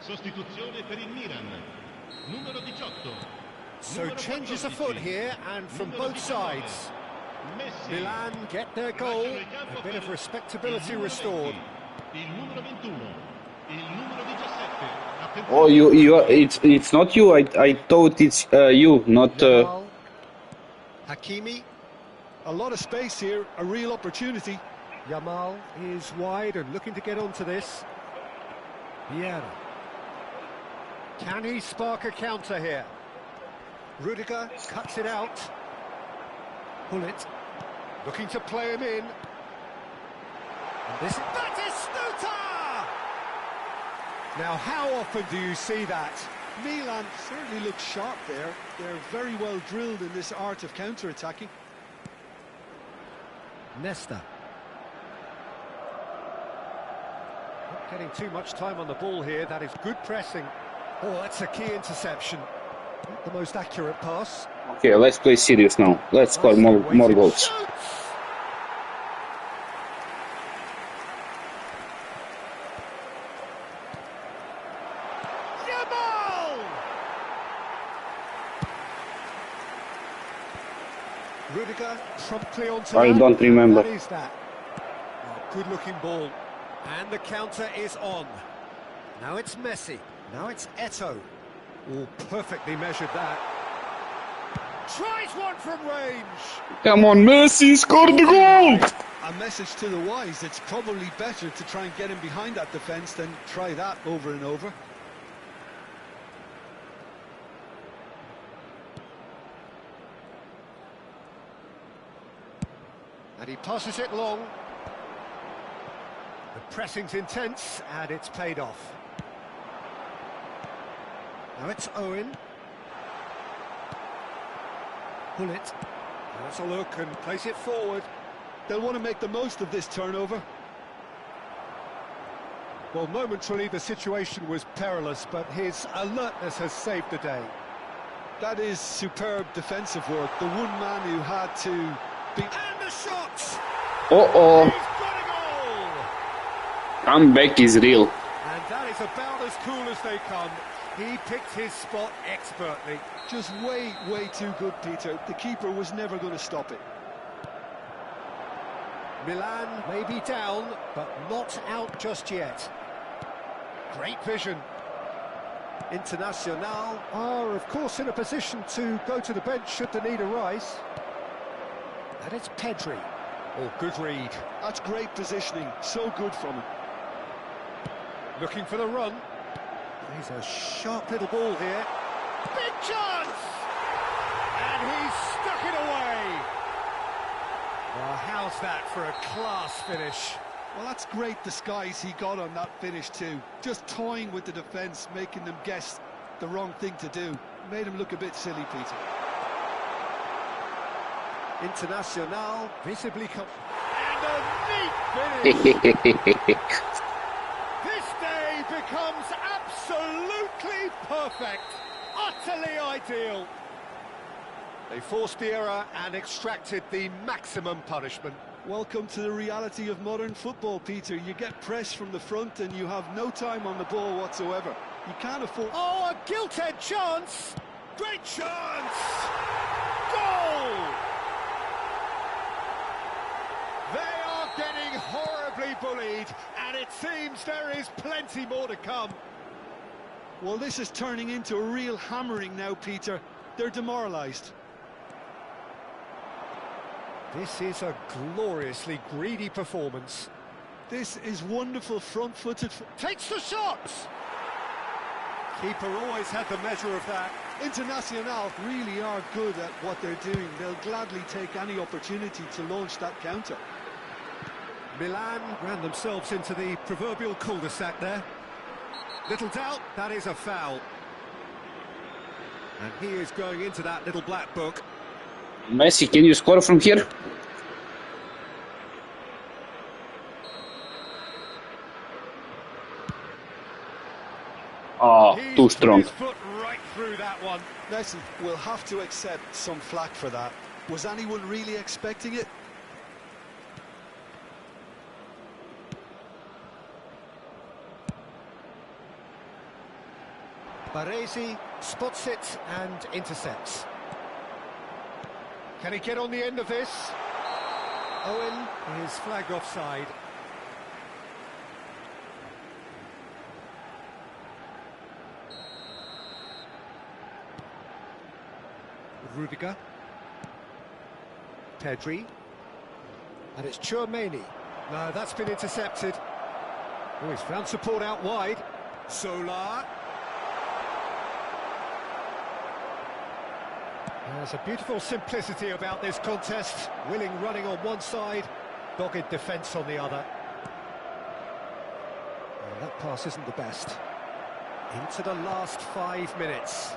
Sostituzione per il Milan. Numero 18. So changes afoot here, and from both sides. Milan get their goal, a bit of respectability restored. Il numero 21. Il numero 17. Oh, it's not you. I thought it's you, not. Hakimi. A lot of space here, a real opportunity. Yamal is wide and looking to get onto this. Vieira. Can he spark a counter here? Rudiger cuts it out. Bullet looking to play him in. And this is Batistuta! Now, how often do you see that? Milan certainly look sharp there. They're very well drilled in this art of counter-attacking. Nesta. Not getting too much time on the ball here. That is good pressing. Oh, that's a key interception. Not the most accurate pass. Okay, let's play serious now. Let's score more goals. Rudiger promptly onto I don't remember. What is that? Oh, good-looking ball. And the counter is on. Now it's Messi. Now it's Eto'o. Oh, perfectly measured that. Tries one from range. Come on, Messi, score the goal! A message to the wise, it's probably better to try and get him behind that defence than try that over and over. And he passes it long. The pressing's intense, and it's paid off. Now it's Owen. Pull it. Let's a look and place it forward. They'll want to make the most of this turnover. Well, momentarily the situation was perilous, but his alertness has saved the day. That is superb defensive work. The one man who had to be... And the shot! Uh-oh. He's got a goal! Comeback is real. And that is about as cool as they come. He picked his spot expertly. Just way too good, Peter. The keeper was never going to stop it. Milan may be down, but not out just yet. Great vision. Internacional are, of course, in a position to go to the bench should the need arise. And it's Pedri. Oh, good read. That's great positioning. So good from him. Looking for the run. He's a sharp little ball here. Big chance! And he's stuck it away. Well, how's that for a class finish? Well, that's great disguise he got on that finish too. Just toying with the defence, making them guess the wrong thing to do. Made him look a bit silly, Peter. Internacional visibly come... And a neat finish! This day becomes absolutely perfect, utterly ideal. They forced the error and extracted the maximum punishment. Welcome to the reality of modern football, Peter. You get pressed from the front and you have no time on the ball whatsoever. You can't afford... Oh, a gilt-edged chance! Great chance! Goal! They are getting horribly bullied, and it seems there is plenty more to come. Well, this is turning into a real hammering now, Peter. They're demoralised. This is a gloriously greedy performance. This is wonderful front-footed... Takes the shot! Keeper always had the measure of that. Internacional really are good at what they're doing. They'll gladly take any opportunity to launch that counter. Milan ran themselves into the proverbial cul-de-sac there. Little doubt, that is a foul. And he is going into that little black book. Messi, can you score from here? Oh, too strong. His foot right through that one. Messi will have to accept some flack for that. Was anyone really expecting it? Baresi spots it and intercepts. Can he get on the end of this? Owen is flagged offside. Rudiger. Pedri. And it's Chouameni. No, that's been intercepted. Oh, he's found support out wide. Solar. There's a beautiful simplicity about this contest. Willing running on one side, dogged defence on the other. Well, that pass isn't the best. Into the last 5 minutes.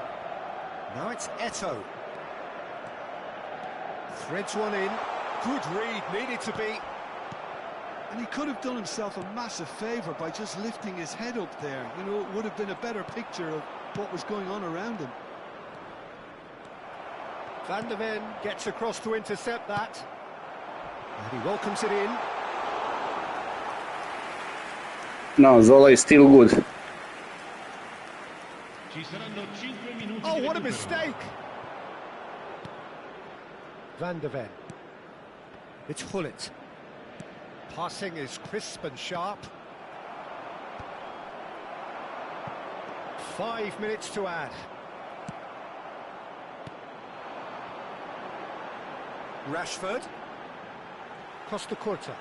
Now it's Eto'o. Threads one in. Good read, needed to be. And he could have done himself a massive favour by just lifting his head up there. You know, it would have been a better picture of what was going on around him. Van der Ven gets across to intercept that. And he welcomes it in. No, Zola is still good. Ci saranno 5 minuti Oh, di what a recupero. mistake! Van der Ven. It's Hullet. Passing is crisp and sharp. 5 minutes to add. Rashford. Costa Curta.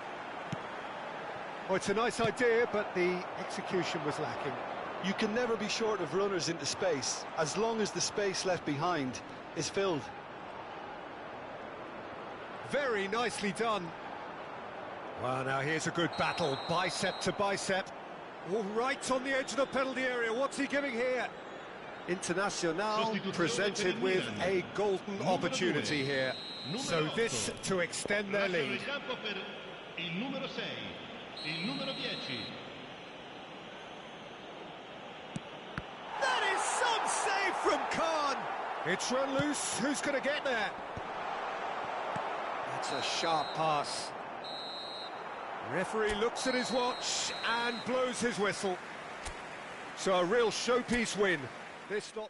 Oh, it's a nice idea, but the execution was lacking. You can never be short of runners into space, as long as the space left behind is filled. Very nicely done. Well, now here's a good battle, bicep to bicep. All right on the edge of the penalty area. What's he giving here? Internacional presented with a golden opportunity here. So this to extend their lead. Lasciano il campo per il numero 6, il numero 10. That is some save from Khan. It's run loose. Who's going to get there? That's a sharp pass. Referee looks at his watch and blows his whistle. So a real showpiece win. This not.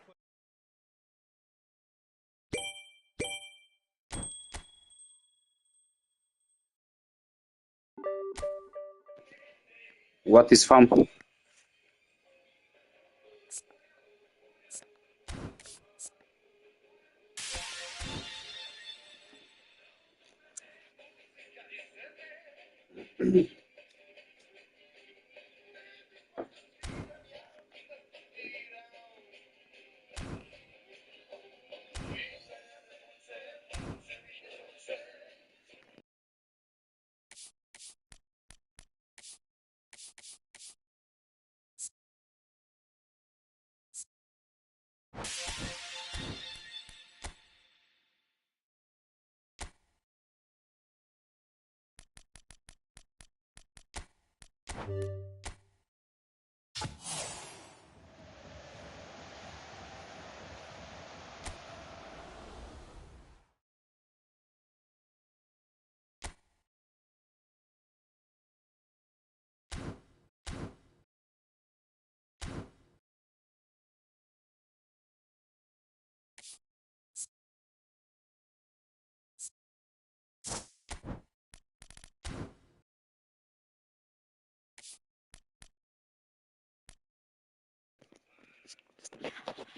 What is fun?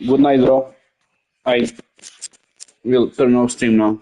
Good night, bro. I will turn off stream now.